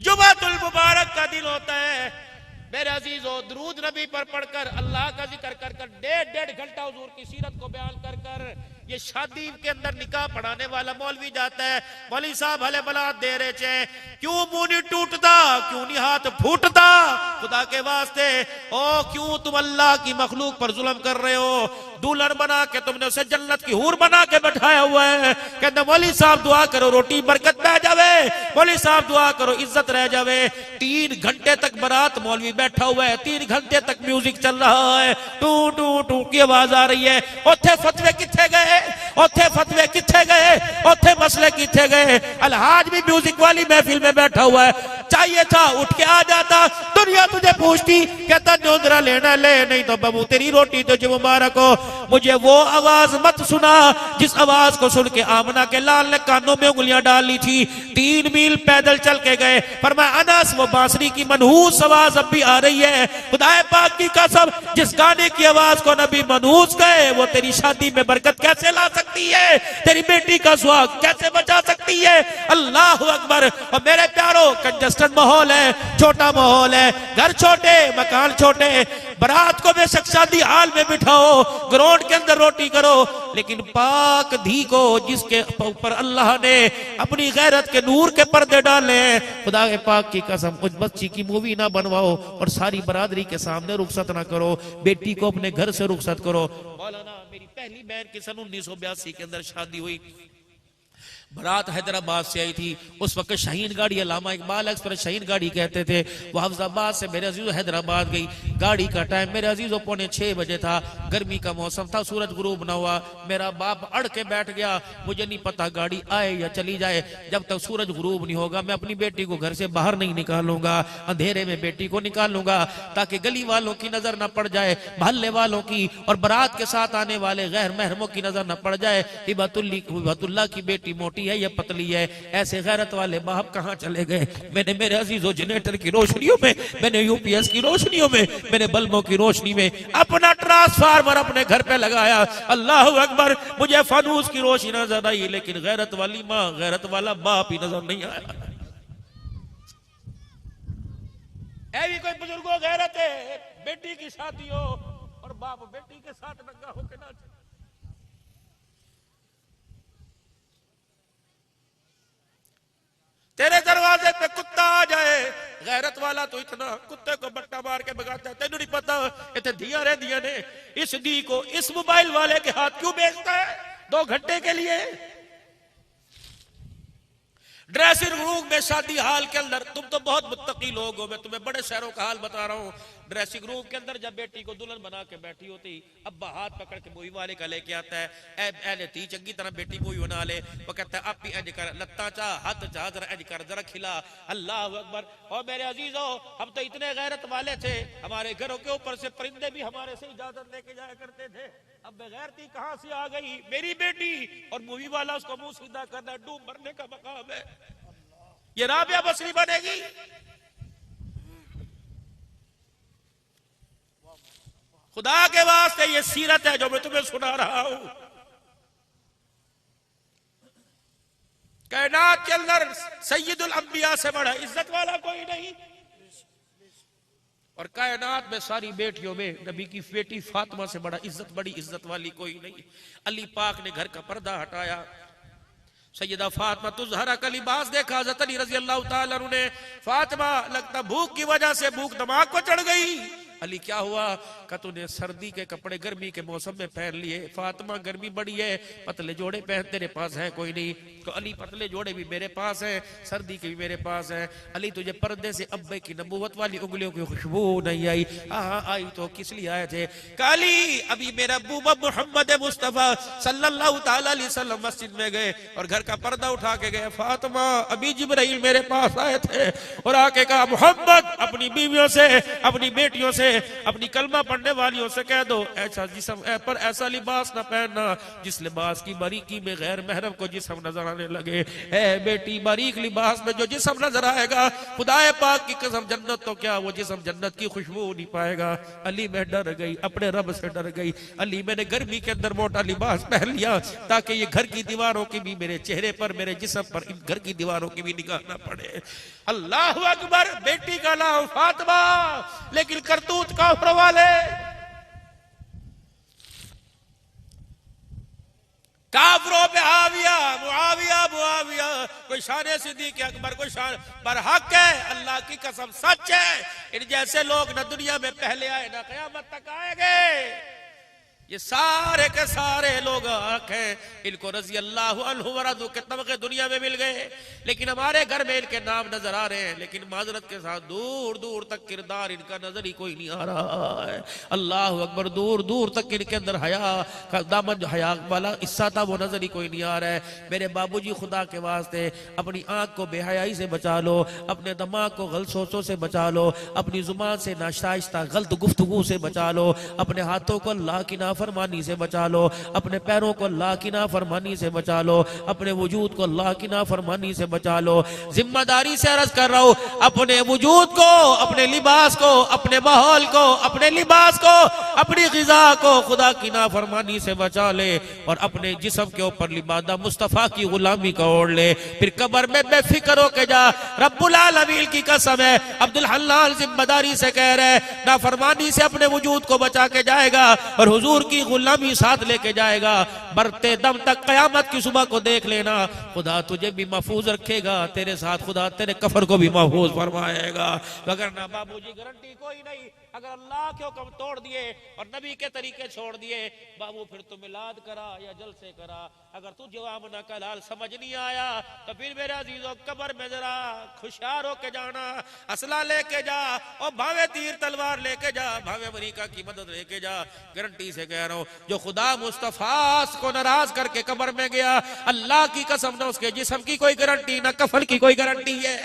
जुमातुल मुबारक का दिन होता है मेरे अजीजों, दरूद नबी पर पढ़कर, अल्लाह का जिक्र कर कर, 1.5 घंटा हुजूर की सीरत को बयान कर कर, ये शादी के अंदर निकाह पढ़ाने वाला मौलवी जाता है, मौलवी साहब हले बलात दे रहे चे, क्यों मुंह नहीं टूटता, क्यों नहीं हाथ फूटता? खुदा के वास्ते ओ क्यों तुम अल्लाह की मखलूक पर जुल्म कर रहे हो? दुल्हन बना के तुमने उसे जन्नत की हूर बना के बैठाया हुआ है। कहते मौलवी साहब दुआ करो रोटी बरकत में आ जावे, मौलवी साहब दुआ करो इज्जत रह जावे। 3 घंटे तक बारात मौलवी बैठा हुआ है, 3 घंटे तक म्यूजिक चल रहा है, टू टू टू की आवाज आ रही है। ओथे फतवे किथे गए, ओथे फतवे किथे गए, ओथे मसले किथे गए? अलहाज भी म्यूजिक वाली महफिल में बैठा हुआ है, चाहिए था उठ के आ जाता, दुनिया तुझे पूछती, कहता न्योंदरा लेना ले, नहीं तो बाबू तेरी रोटी तुझे मुबारक हो। मुझे वो आवाज मत सुना जिस आवाज को सुन के आमना के लाल ने कानों में उंगलियां डाल ली थी। 3 मील पैदल चल के गए, फरमाया अनस वो बांसुरी की मनहूस आवाज अब भी आ रही है। खुदाए पाक की कसम, जिस गाने की आवाज को नबी मनहूस गए, वो तेरी शादी में बरकत कैसे ला सकती है? तेरी बेटी का सुहाग कैसे बचा सकती है? अल्लाह अकबर। और मेरे प्यारो, कंजस्टेड माहौल है, छोटा माहौल है, घर छोटे, मकान छोटे, बारात को बेशक शादी हाल में बिठाओ, ग्राउंड के अंदर रोटी करो, लेकिन पाक धी को, जिसके ऊपर अल्लाह ने अपनी गैरत के नूर के पर्दे डाले, खुदा के पाक की कसम उस बच्ची की मूवी ना बनवाओ और सारी बरादरी के सामने रुखसत ना करो। बेटी को अपने घर से रुखसत करो। मौलाना, मेरी पहली बहन की सन 1982 के अंदर शादी हुई। बारात हैदराबाद से आई थी। उस वक्त शाहीन गाड़ी, अल्लामा इकबाल एक्सप्रेस शाहीन गाड़ी कहते थे, वो हफ्जाबाद से मेरे अजीजों हैदराबाद गई। गाड़ी का टाइम मेरे अजीजों 6:45 बजे था, गर्मी का मौसम था, सूरज गुरूब ना हुआ। मेरा बाप अड़ के बैठ गया, मुझे नहीं पता गाड़ी आए या चली जाए, जब तक सूरज गुरूब नहीं होगा मैं अपनी बेटी को घर से बाहर नहीं निकालूंगा, अंधेरे में बेटी को निकालूंगा ताकि गली वालों की नजर न पड़ जाए, मोहल्ले वालों की और बारात के साथ आने वाले गैर महरमों की नजर न पड़ जाए। हिबतुल्लाह की बेटी मोटी है या पतली है, ऐसे गैरत वाले बाप कहां चले गए? मैंने मेरे अजीजों जनरेटर की रोशनियों में, मैंने यूपीएस की रोशनियों में, मैंने बल्बों की रोशनी में अपना ट्रांसफार्मर अपने घर पे लगाया। अल्लाह अकबर, मुझे फानूस की रोशनी नजर आई, लेकिन गैरत वाली माँ, गैरत वाला बाप ही नजर नहीं आया। ऐसी कोई बुजुर्गों गैरत है, बेटी की शादी हो और बाप बेटी के साथ नंगा होके ना चले। तेरे दरवाजे पे कुत्ता आ जाए, गैरत वाला तो इतना कुत्ते को बट्टा मार के भगाता है। तेनू नहीं पता इतने दिया रे दिया ने इस दी को इस मोबाइल वाले के हाथ क्यों बेचता है 2 घंटे के लिए? ड्रेसिंग रूम में शादी हाल के अंदर, तुम तो बहुत मुत्तकी लोग हो, मैं तुम्हें बड़े शहरों का हाल बता रहा हूं। ड्रेसिंग रूम के अंदर जब बेटी को दुल्हन बना के बैठी होती, अब्बा हाथ पकड़ के मूवी वाले का लेके आता है, ए ती चंगी तरह बेटी मूवी बना ले। वो कहता है आप भी इंज कर, लत्ता चाह हाथ चाह, जरा इंज कर, जरा खिला। अल्लाह अकबर। और मेरे अजीजों, हम तो इतने गैरत वाले थे, हमारे घरों के ऊपर से परिंदे भी हमारे से इजाजत लेके जाया करते थे। अब बेगैरती कहां से आ गई? मेरी बेटी और मूवी वाला उसको मुंह सीधा करना डूब मरने का मकाम है। ये राबिया बसरी बनेगी? खुदा के वास्ते ये सीरत है जो मैं तुम्हें सुना रहा हूं। कायनात के अंदर सैयदुल अंबिया से बड़ा इज्जत वाला कोई नहीं, और कायनात में सारी बेटियों में नबी की बेटी फातिमा से बड़ी इज्जत वाली कोई नहीं। अली पाक ने घर का पर्दा हटाया, सैयदा फातिमा तुज़हरा का लिबास देखा। हज़रत अली रज़ी अल्लाह ताला अन्हु ने, फातिमा लगता भूख की वजह से भूख दिमाग को चढ़ गई। अली क्या हुआ? का तूने सर्दी के कपड़े गर्मी के मौसम में पहन लिए। फातिमा गर्मी बड़ी है, पतले जोड़े पहन तेरे पास है कोई नहीं? तो अली पतले जोड़े भी मेरे पास है, सर्दी के भी मेरे पास है। अली तुझे पर्दे से अब्बे की नबूवत वाली उंगलियों की खुशबू नहीं आई? हाँ आई तो किस लिए आए थे? काली अभी मेरा अब्बू मोहम्मद मुस्तफा सल्लल्लाहु ताला अलैहि वसल्लम मस्जिद में गए और घर का पर्दा उठा के गए। फातिमा अभी जिब्राइल मेरे पास आए थे और आके कहा, मोहम्मद अपनी बीवियों से, अपनी बेटियों से, अपनी कलमा पढ़ने वालियों से कह दो ऐसा जिस्म पर ऐसा लिबास ना पहनना जिस लिबास की बारीकी में गैर महरम को जिस्म नजर आने लगे। है बेटी, बारीक लिबास में जो जिस्म नजर आएगा, खुदाए पाक की कसम जन्नत तो क्या वो जिस्म जन्नत की खुशबू नहीं पाएगा। अली मैं डर गई, अपने रब से डर गई। अली मैंने गर्मी के अंदर मोटा लिबास पहन लिया ताकि ये घर की दीवारों की भी मेरे चेहरे पर, मेरे जिस्म पर, इन घर की दीवारों की भी निगाह ना पड़े। अल्लाह अकबर। बेटी का नाम फातिमा, लेकिन करतूत काफिर वाले। काफिरों पे आविया मुआविया मुआविया, कोई शान सिद्दीक़ अकबर, कोई शान पर हक है, अल्लाह की कसम सच है। इन जैसे लोग न दुनिया में पहले आए ना क़यामत तक आएंगे। ये सारे के सारे लोग हक हैं, इनको रज़ी अल्लाह अन्हु व रज़ू के तबक़े दुनिया में मिल गए, लेकिन हमारे घर में इनके नाम नजर आ रहे हैं, लेकिन माजरत के साथ दूर दूर तक किरदार इनका नजर ही कोई नहीं आ रहा है। अल्लाह अकबर। दूर दूर तक इनके अंदर हया का दामन, हया वाला हिस्सा था, वो नजर ही कोई नहीं आ रहा है। मेरे बाबूजी, खुदा के वास्ते अपनी आंख को बेहयाई से बचा लो, अपने दिमाग को गलत सोचों से बचा लो, अपनी जुबान से नाशाइस्ता गलत गुफ्तगू से बचा लो, अपने हाथों को अल्लाह की नाफरमानी से बचा लो, अपने पैरों को अल्लाह की नाफरमानी से बचा लो, अपने वजूद को अल्लाह की नाफरमानी से बचा लो। जिम्मेदारी से अर्ज कर रहा हूं, अपने वजूद को, अपने लिबास को, अपने माहौल को, अपने लिबास को, अपनी ग़िज़ा को खुदा की नाफरमानी से बचा ले और अपने जिस्म के ऊपर लिबादा मुस्तफा की गुलामी का ओढ़ ले। फिर कब्र में बेफिक्र होके जा। रब्बुल आलमीन की कसम है, अब्दुल हल्लाल जिम्मेदारी से कह रहे, नाफरमानी से अपने वजूद को बचा के जाएगा और हुजूर की गुलामी साथ लेके जाएगा, मरते दम तक कयामत की सुबह को देख लेना, खुदा तुझे भी महफूज रखेगा, तेरे साथ खुदा तेरे कफर को भी महफूज फरमाएगा। वगरना बाबूजी गारंटी कोई नहीं। अगर अल्लाह के हुक्म तोड़ दिए और नबी के तरीके छोड़ दिए, बाबू फिर तू मिलाद करा या जलसे करा, अगर तू जवाब ना कलाल समझ नहीं आया तो फिर मेरे अजीजों कब्र में जरा खुशियार होके जाना, असला लेके जा और भावे तीर तलवार लेके जा, भावे अमेरिका की मदद लेके जा। गारंटी से कह रहा हूं, जो खुदा मुस्तफा को नाराज करके कब्र में गया, अल्लाह की कसम ना उसके जिस्म की कोई गारंटी ना कफन की कोई गारंटी है।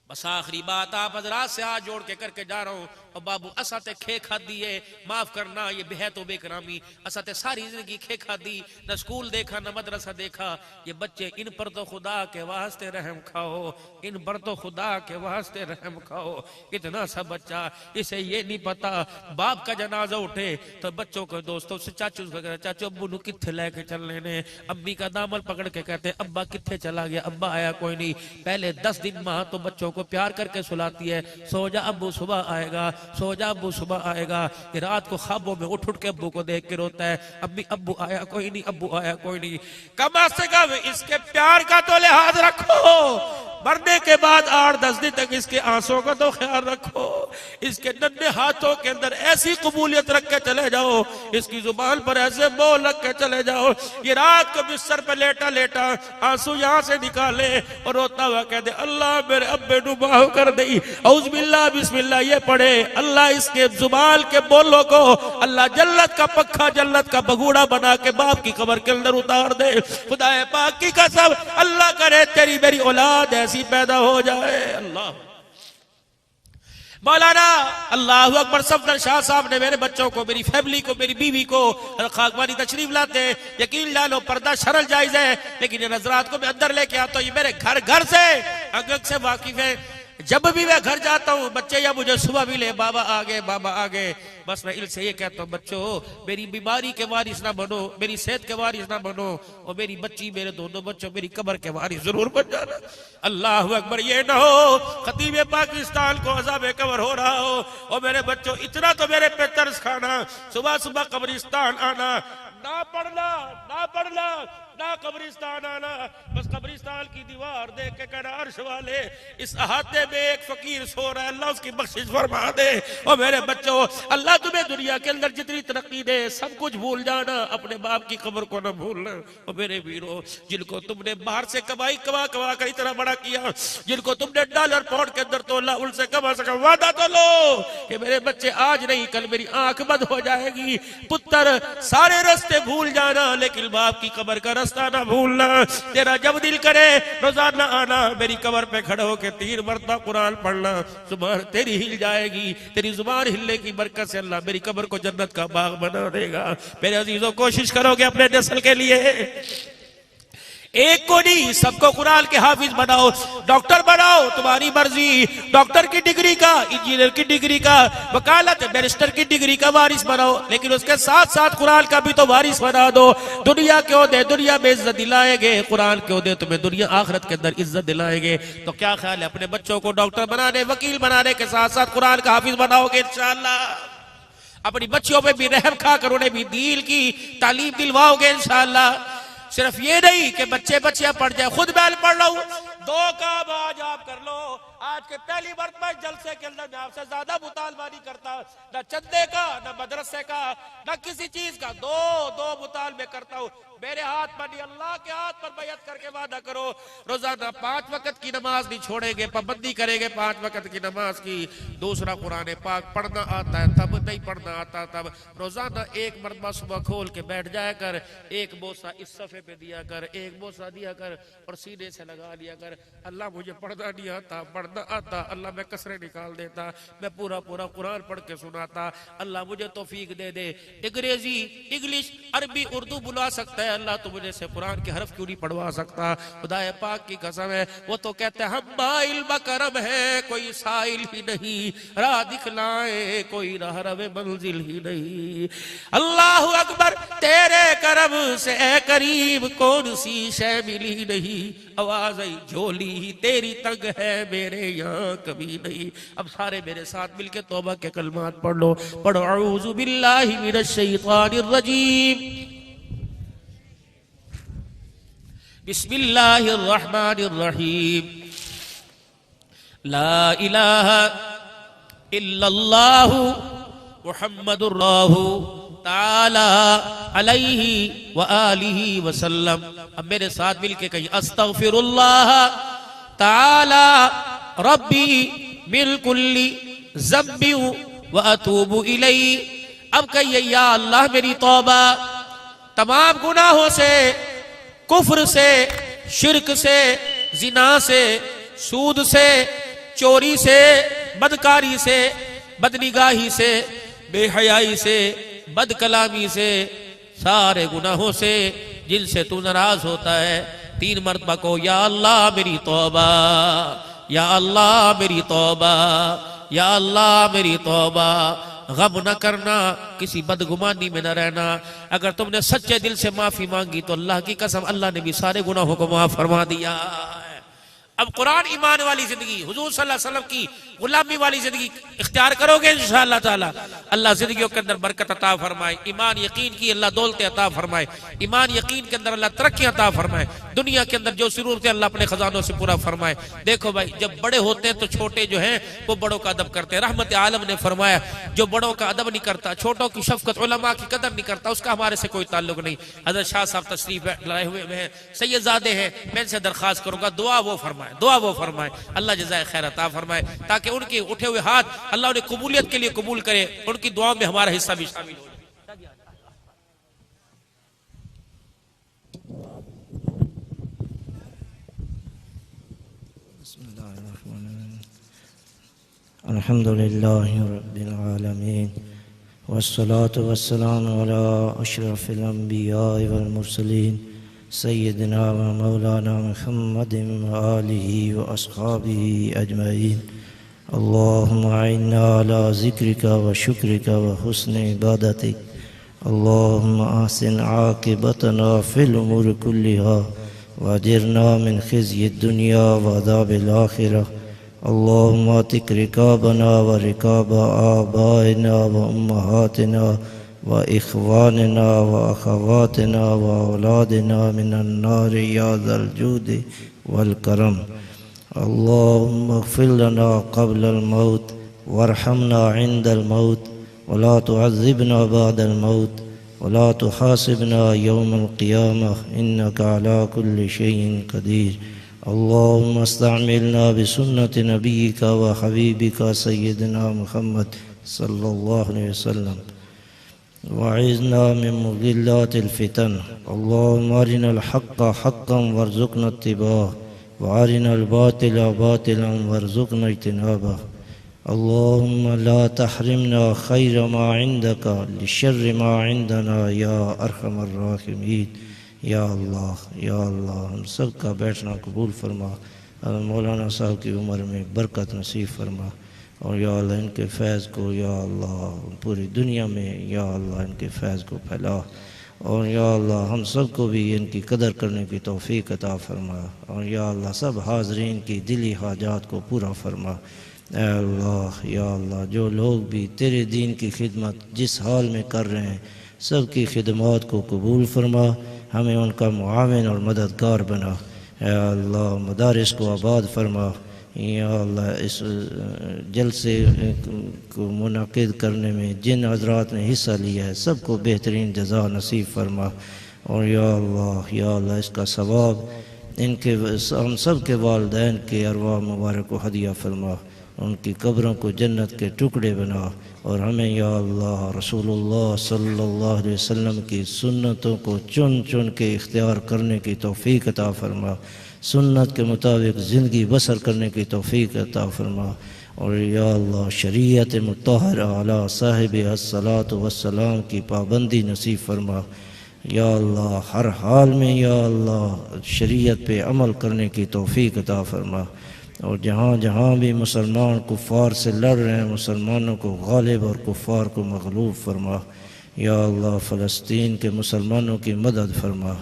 बस आखिरी बात आप हजरात से हाथ जोड़ के करके जा रहा हूं। और बाबू असते खे खादी है, माफ करना ये बेहद बेकरामी, असते सारी जिंदगी खे खादी, न स्कूल देखा न मदरसा देखा। ये बच्चे इन पर तो खुदा के वास्ते रहम खाओ, इन पर तो खुदा के वास्ते रहम खाओ। इतना सा बच्चा, इसे ये नहीं पता बाप का जनाजा उठे तो बच्चों को दोस्तों से चाचू चाचू अब्बू नु किथे लेके चलने ने, अम्मी का दामन पकड़ के कहते अब्बा किथे चला गया, अब्बा आया कोई नहीं। पहले 10 दिन माँ तो बच्चों को प्यार करके सुलाती है, सो जा अब्बू सुबह आएगा, सो जा अब्बू सुबह आएगा। ये रात को ख्वाबों में उठ उठ के अब्बू को देख के रोता है, अम्मी अब्बू आया कोई नहीं, अब्बू आया कोई नहीं। कम से कम इसके प्यार का तो लिहाज रखो, मरने के बाद 8-10 दिन तक इसके आंसुओं का तो ख्याल रखो, इसके नन्हे हाथों के अंदर ऐसी कबूलियत रख के चले जाओ, इसकी जुबान पर ऐसे बोल रख के चले जाओ। ये रात को बिस्तर पर लेटा लेटा आंसू यहाँ से निकाले और रोता हुआ कह दे अल्लाह मेरे अब्बे नु माफ कर दे, औज़ बिल्लाह बिस्मिल्लाह ये पढ़े, अल्लाह इसके जुबान के बोलों को अल्लाह जन्नत का पक्का जन्नत का बगूड़ा बना के बाप की कब्र के अंदर उतार दे। खुदा पाक की कसम अल्लाह करे तेरी मेरी औलाद ऐसी पैदा हो जाए। अल्लाह मौलाना अल्लाह अकबर सफदर शाह साहब ने मेरे बच्चों को, मेरी फैमिली को, मेरी बीवी को खाकवानी तशरीफ लाते। यकीन जानो पर्दा शरल जायज है, लेकिन ये नजरात को मैं अंदर लेके आता हूँ, ये मेरे घर घर से अंग अंग से वाकिफ है। जब भी मैं घर जाता हूँ बच्चे या मुझे सुबह मिले बाबा आ गए बाबा आ गए, बस मैं इनसे ये कहता हूँ बच्चों मेरी बीमारी के वारिस ना बनो, मेरी सेहत के वारिस ना बनो, और मेरी बच्ची मेरे दोनों बच्चों मेरी कब्र के वारिस जरूर बन जाना। अल्लाह अकबर, ये ना हो खतीब पाकिस्तान को अज़ाब कब्र हो रहा हो और मेरे बच्चों इतना तो मेरे पे तरस खाना, सुबह सुबह कब्रिस्तान आना, ना पढ़ना ना पढ़ना ना कब्रिस्तान आना, बस कब्रिस्तान की दीवार देख के कहना अर्श वाले इस अहाते में एक फकीर सो रहा है, अल्लाह उसकी बख्शिश फरमा दे। और मेरे बच्चों अल्लाह तुम्हें दुनिया के अंदर जितनी तरक्की दे सब कुछ भूल जाना, अपने बाप की कब्र को न भूलना। और मेरे वीरों जिनको तुमने बाहर से कमाई कमा कमा कर इतना बड़ा किया, जिनको तुमने डॉलर पाउंड के अंदर तोला, उनसे कम से कम वादा तो लो कि मेरे बच्चे आज नहीं कल मेरी आंख बंद हो जाएगी। पुत्र सारे रास्ते भूल जाना लेकिन बाप की कब्र का रास्ता ना भूलना। तेरा जब दिल करे रोजाना आना, मेरी कब्र पे खड़े होके 3 मरतबा कुरान पढ़ना, जुबान तेरी हिल जाएगी। तेरी जुबान हिलने की बरकत से अल्लाह मेरी कब्र को जन्नत का बाग बना देगा। मेरे अजीजों कोशिश करोगे अपने नस्ल के लिए एक को नहीं सबको कुरान के हाफिज बनाओ, डॉक्टर बनाओ तुम्हारी मर्जी, डॉक्टर की डिग्री का, इंजीनियर की डिग्री का, वकालत बैरिस्टर की डिग्री का वारिस बनाओ, लेकिन उसके साथ साथ कुरान का भी तो वारिस बना दो। दुनिया के ओहदे दुनिया में इज्जत दिलाएंगे, कुरान के ओहदे तुम्हें दुनिया आखिरत के अंदर इज्जत दिलाएंगे। तो क्या ख्याल है अपने बच्चों को डॉक्टर बनाने वकील बनाने के साथ साथ कुरान का हाफिज बनाओगे इंशाअल्लाह। अपनी बच्चियों पे भी रहम खाकर उन्हें भी दीन की तालीम दिलवाओगे इंशाअल्लाह। सिर्फ ये नहीं कि बच्चे बच्चियां पढ़ जाए, खुद मैं पढ़ रहा हूं, 2 काम आज आप कर लो। आज के पहली मरतबा जलसे के अंदर मैं आपसे ज्यादा मुतालबा नहीं करता, न चंदे का न मदरसे का न किसी चीज का, 2 मुतालबे करता हूं। मेरे हाथ पर नहीं अल्लाह के हाथ पर बैत करके वादा करो रोजाना 5 वक्त की नमाज नहीं छोड़ेंगे, पाबंदी करेंगे 5 वक्त की नमाज की। दूसरा कुरान पाक पढ़ना आता है तब, नहीं पढ़ना आता तब। रोजाना 1 मरतबा सुबह खोल के बैठ जाया कर, 1 बोसा इस सफे पे दिया कर, 1 बोसा दिया कर और सीने से लगा लिया कर। अल्लाह मुझे पढ़ना नहीं आता, पढ़ना आता, अल्लाह मैं कसरे निकाल देता, मैं पूरा पूरा कुरान पढ़ के सुनाता, अल्लाह मुझे तौफीक दे दे। अंग्रेजी इंग्लिश अरबी उर्दू बुला सकता है है अल्लाह तो मुझे से कुरान के हरफ क्यों नहीं पढ़वा सकता। खुदाए पाक की कसम है, वो तो कहते हैं हम माइल बकरम है, कोई साइल ही नहीं, राह दिखलाए कोई राह रवे मंजिल ही नहीं। अल्लाह अकबर, तेरे करम से ए करीब कौन सी शय मिली नहीं, आवाज आई झोली ही तेरी तंग है मेरे यहाँ कभी नहीं। अब सारे मेरे साथ मिलके तौबा के कलमात पढ़ लो, पढ़ो अऊज़ु बिल्लाहि मिनश शैतानिर रजीम, बिस्मिल्लाहिर रहमानिर रहीम, ला इलाहा इल्लल्लाहु मुहम्मदुर ताला अलैहि व आलिहि वसल्लम। अब मेरे साथ मिलके कहीं अस्तगफिरुल्लाह ताला रब्बी मिन कुल्ली ज़म्बि व अतूबु इलैहि। अब कहिए या अल्लाह मेरी तौबा तमाम गुनाहों से, कुफ्र से, शिर्क से, जिना से, सूद से, चोरी से, बदकारी से, बदनिगाही से, बेहयाई से, बदकलामी से, सारे गुनाहों से जिनसे तू नाराज होता है। 3 मरतबा को या अल्लाह मेरी तौबा, या अल्लाह मेरी तौबा, या अल्लाह मेरी तौबा। गम न करना, किसी बदगुमानी में न रहना। अगर तुमने सच्चे दिल से माफी मांगी तो अल्लाह की कसम अल्लाह ने भी सारे गुनाहों को माफ फरमा दिया है। अब कुरान ईमान वाली जिंदगी, हुजूर सल्लल्लाहु अलैहि वसल्लम की गुलामी वाली जिंदगी इख्तियार करोगे इंशाअल्लाह ताला, अल्लाह जिंदगियों के अंदर बरकत अता फरमाए, ईमान यकीन की अल्लाह दौलत अता फरमाए, ईमान यकीन के अंदर अल्लाह तरक्की अता फरमाए, दुनिया के अंदर जो जरूरत है अल्लाह अपने खजानों से पूरा फरमाए। देखो भाई, जब बड़े होते हैं तो छोटे जो हैं वो बड़ों का अदब करते हैं। रहमत आलम ने फरमाया, जो बड़ों का अदब नहीं करता, छोटों की शफकत, उलमा की कदर नहीं करता, उसका हमारे से कोई ताल्लुक नहीं। हजरत शाह साहब तशरीफ लाए हुए हैं, सैयदजादे हैं, मैं इनसे दरखास्त करूंगा दुआ वो फरमाए, दुआ वो फरमाए, अल्लाह जज़ाए खैर अता फरमाए, ताकि उनके उठे हुए हाथ अल्लाह उन्हें कबूलियत के लिए कबूल करे, उनकी दुआओं में हमारा हिस्सा भी शामिल हो। अल्हम्दुलिल्लाहि रब्बिल आलमीन वस्सलातु वस्सलामु अला अशरफिल अंबिया वल मुरसलीन सय्यिदिना व मौलाना मुहम्मदिन व आलिहि व अस्हाबिहि अजमईन। अल्लाहुम्मा अइन्ना अला ज़िक्रिका व शुक्रिका व हुस्नि इबादतिक। अल्लाहुम्मा अहसिन आक़िबतना फिल उमूरि कुल्लिहा व अजिरना मिन ख़िज़्यिद दुनिया व अज़ाबिल आख़िरह। अल्लाहुम्मा अतिक रिकाबना व रिकाबा आबाइना व उम्महातिना व इख़वानिना व अख़वातिना व औलादिना मिनन नार या ज़ल जूदि वल करम। अल्लाहुम्मा इग़फ़िर लना क़ब्लल मौत वरहमना इंदल मौत वला तुअज़्ज़िबना बअदल मौत वला तुहासिबना यौमल क़ियामह इन्नका अला कुल्लि शैइन क़दीर। अल्लाहुम्मा इस्तअमिलना बिसुन्नति नबिय्यिका व हबीबिका सय्यिदिना मुहम्मद सल्लल्लाहु अलैहि वसल्लम वअइज़ना मिन मुज़िल्लातिल फ़ितन। अल्लाहुम्मा अरिनल हक़्क़ हक़्क़न वरज़ुक़ना इत्तिबाअह व अरिनल बातिला बातिलन वरज़ुक़ना इज्तिनाबह। अल्लाहुम्मा ला तहरिमना खैर मा इंदका लिशर्रि मा इंदना या अरहमर राहिमीन। या अल्लाह हम सब का बैठना कबूल फरमा, मौलाना साहब की उम्र में बरकत नसीब फरमा, और या अल्लाह इनके फैज़ को या अल्लाह पूरी दुनिया में या अल्लाह इनके फैज़ को फैला, और या अल्लाह हम सब को भी इनकी कदर करने की तौफ़ीक़ अता फरमा, और या अल्लाह सब हाज़रीन की दिली हाजात को पूरा फरमा। अल्लाह या अल्लाह जो लोग भी तेरे दीन की खिदमत जिस हाल में कर रहे हैं सब की खिदमत को कबूल फरमा, हमें उनका मुआविन और मददगार बना। अल्लाह मदारिस को आबाद फरमा। या अल्लाह इस जलसे को मुनाकिद करने में जिन हज़रात ने हिस्सा लिया है सबको बेहतरीन जज़ा नसीब फरमा, और या अल्लाह इसका सवाब इनके हम सब के वालिदैन के अरवाह मुबारक को हदिया फरमा, उनकी कब्रों को जन्नत के टुकड़े बना, और हमें या अल्लाह रसूलुल्लाह सल्लल्लाहु अलैहि वसल्लम की सुन्नतों को चुन चुन के इख्तियार करने की तौफ़ीक़ अता फरमा, सुन्नत के मुताबिक ज़िंदगी बसर करने की तौफ़ीक़ अता फरमा, और या अल्लाह शरीयत मुत्तहरा अला साहिब अस्सलातु वस्सलाम की पाबंदी नसीब फरमा। या अल्लाह हर हाल में या अल्लाह शरीयत पे अमल करने की तौफीक अता फरमा। और जहाँ जहाँ भी मुसलमान कुफ़ार से लड़ रहे हैं मुसलमानों को गालिब और कुफ़ार को मग़लूब फरमा। या अल्लाह फ़लस्तीन के मुसलमानों की मदद फरमा।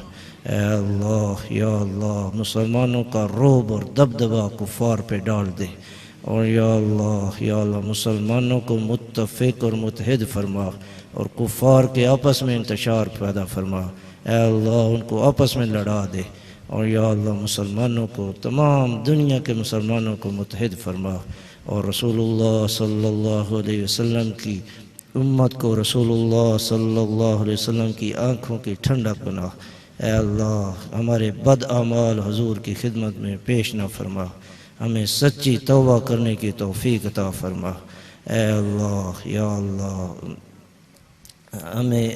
ए अल्लाह या अल्लाह मुसलमानों का रोब और दबदबा कुफ़ार पे डाल दे। और या अल्लाह मुसलमानों को मुत्तफ़िक़ और मुत्तहिद फरमा और कुफ़ार के आपस में इंतशार पैदा फरमा। ए अल्लाह उनको आपस में लड़ा दे। और या अल्लाह मुसलमानों को तमाम दुनिया के मुसलमानों को मुत्तहिद फरमा। और रसूलुल्लाह सल्लल्लाहु अलैहि वसल्लम की उम्मत को रसूलुल्लाह सल्लल्लाहु अलैहि वसल्लम की आँखों की ठंडक बना। ए अल्लाह हमारे बद आमाल हुजूर की खिदमत में पेश न फरमा। हमें सच्ची तौबा करने की तौफीक अता फरमा। ए अल्लाह या अल्लाह हमें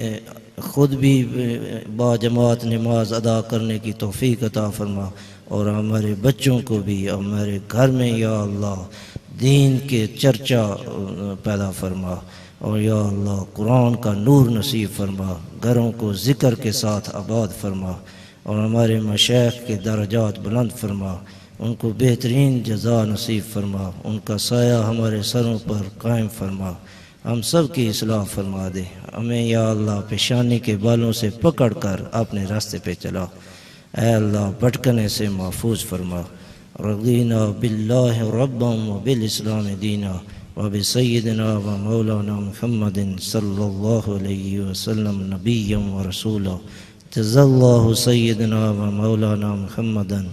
ख़ुद भी बाजमात नमाज अदा करने की तौफीक अता फरमा और हमारे बच्चों को भी हमारे घर में या अल्लाह दीन के चर्चा पैदा फरमा। और या अल्लाह कुरान का नूर नसीब फरमा। घरों को ज़िक्र के साथ आबाद फरमा और हमारे मशाइख के दर्जात बुलंद फरमा। उनको बेहतरीन जज़ा नसीब फरमा। उनका साया हमारे सरों पर कायम फरमा। हम सब की इस्लाह फरमा दे। हमें या अल्लाह पेशानी के बालों से पकड़ कर अपने रास्ते पे चला। ऐ अल्लाह भटकने से महफूज फरमा। रज़ीना बिल्लाहि रब्बन व बिल इस्लाम दीना व बि सय्यिदिना व मौलाना मुहम्मदिन सल्लल्लाहु अलैहि वसल्लम नबिय्यन व रसूला। जज़ल्लाहु सय्यिदिना व मौलाना मुहम्मदन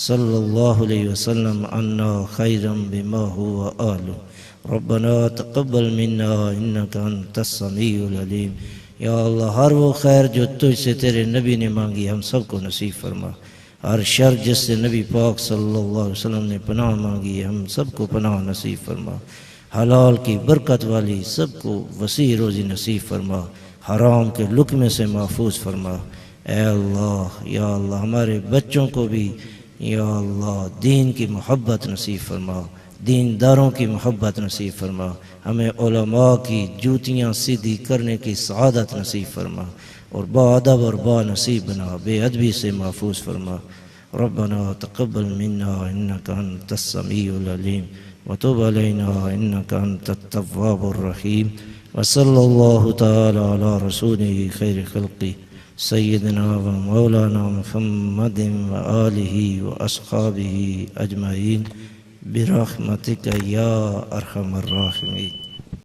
सल्लल्लाहु अलैहि वसल्लम अन्ना खैरम बिमा हुवा आलु। रब्बना तक़ब्बल मिन्ना इन्नका अंतस समीउल अलीम। या अल्लाह हर वो खैर जो तुझसे तेरे नबी ने मांगी हम सबको नसीब फरमा। हर शर जिससे नबी पाक सल्लल्लाहु अलैहि वसल्लम ने पनाह मांगी हम सबको पनाह नसीब फरमा। हलाल की बरकत वाली सबको वसी रोज़ी नसीब फरमा। हराम के लुक़मे से महफूज फरमा। ए अल्लाह या अल्लाह हमारे बच्चों को भी या अल्लाह दीन की मोहब्बत नसीब फरमा। दीनदारों की मोहब्बत नसीब फरमा। हमें उलमा की जूतियाँ सीधी करने की सआदत नसीब फरमा और बाअदब और बानसीब बना। बेअदबी से महफूज फरमा। रब्बना तक़ब्बल मिन्ना इन्नका अंतस समीउल अलीम व तुब अलैना इन्नका अंतत तव्वाबुर रहीम। व सल्लल्लाहु तआला अला रसूलिही खैर खल्क़ि सय्यिदिना व मौलाना मुहम्मदिन व आलिही व अस्हाबिही अजमईन बिरहमतिका या अरहमर राहिमीन।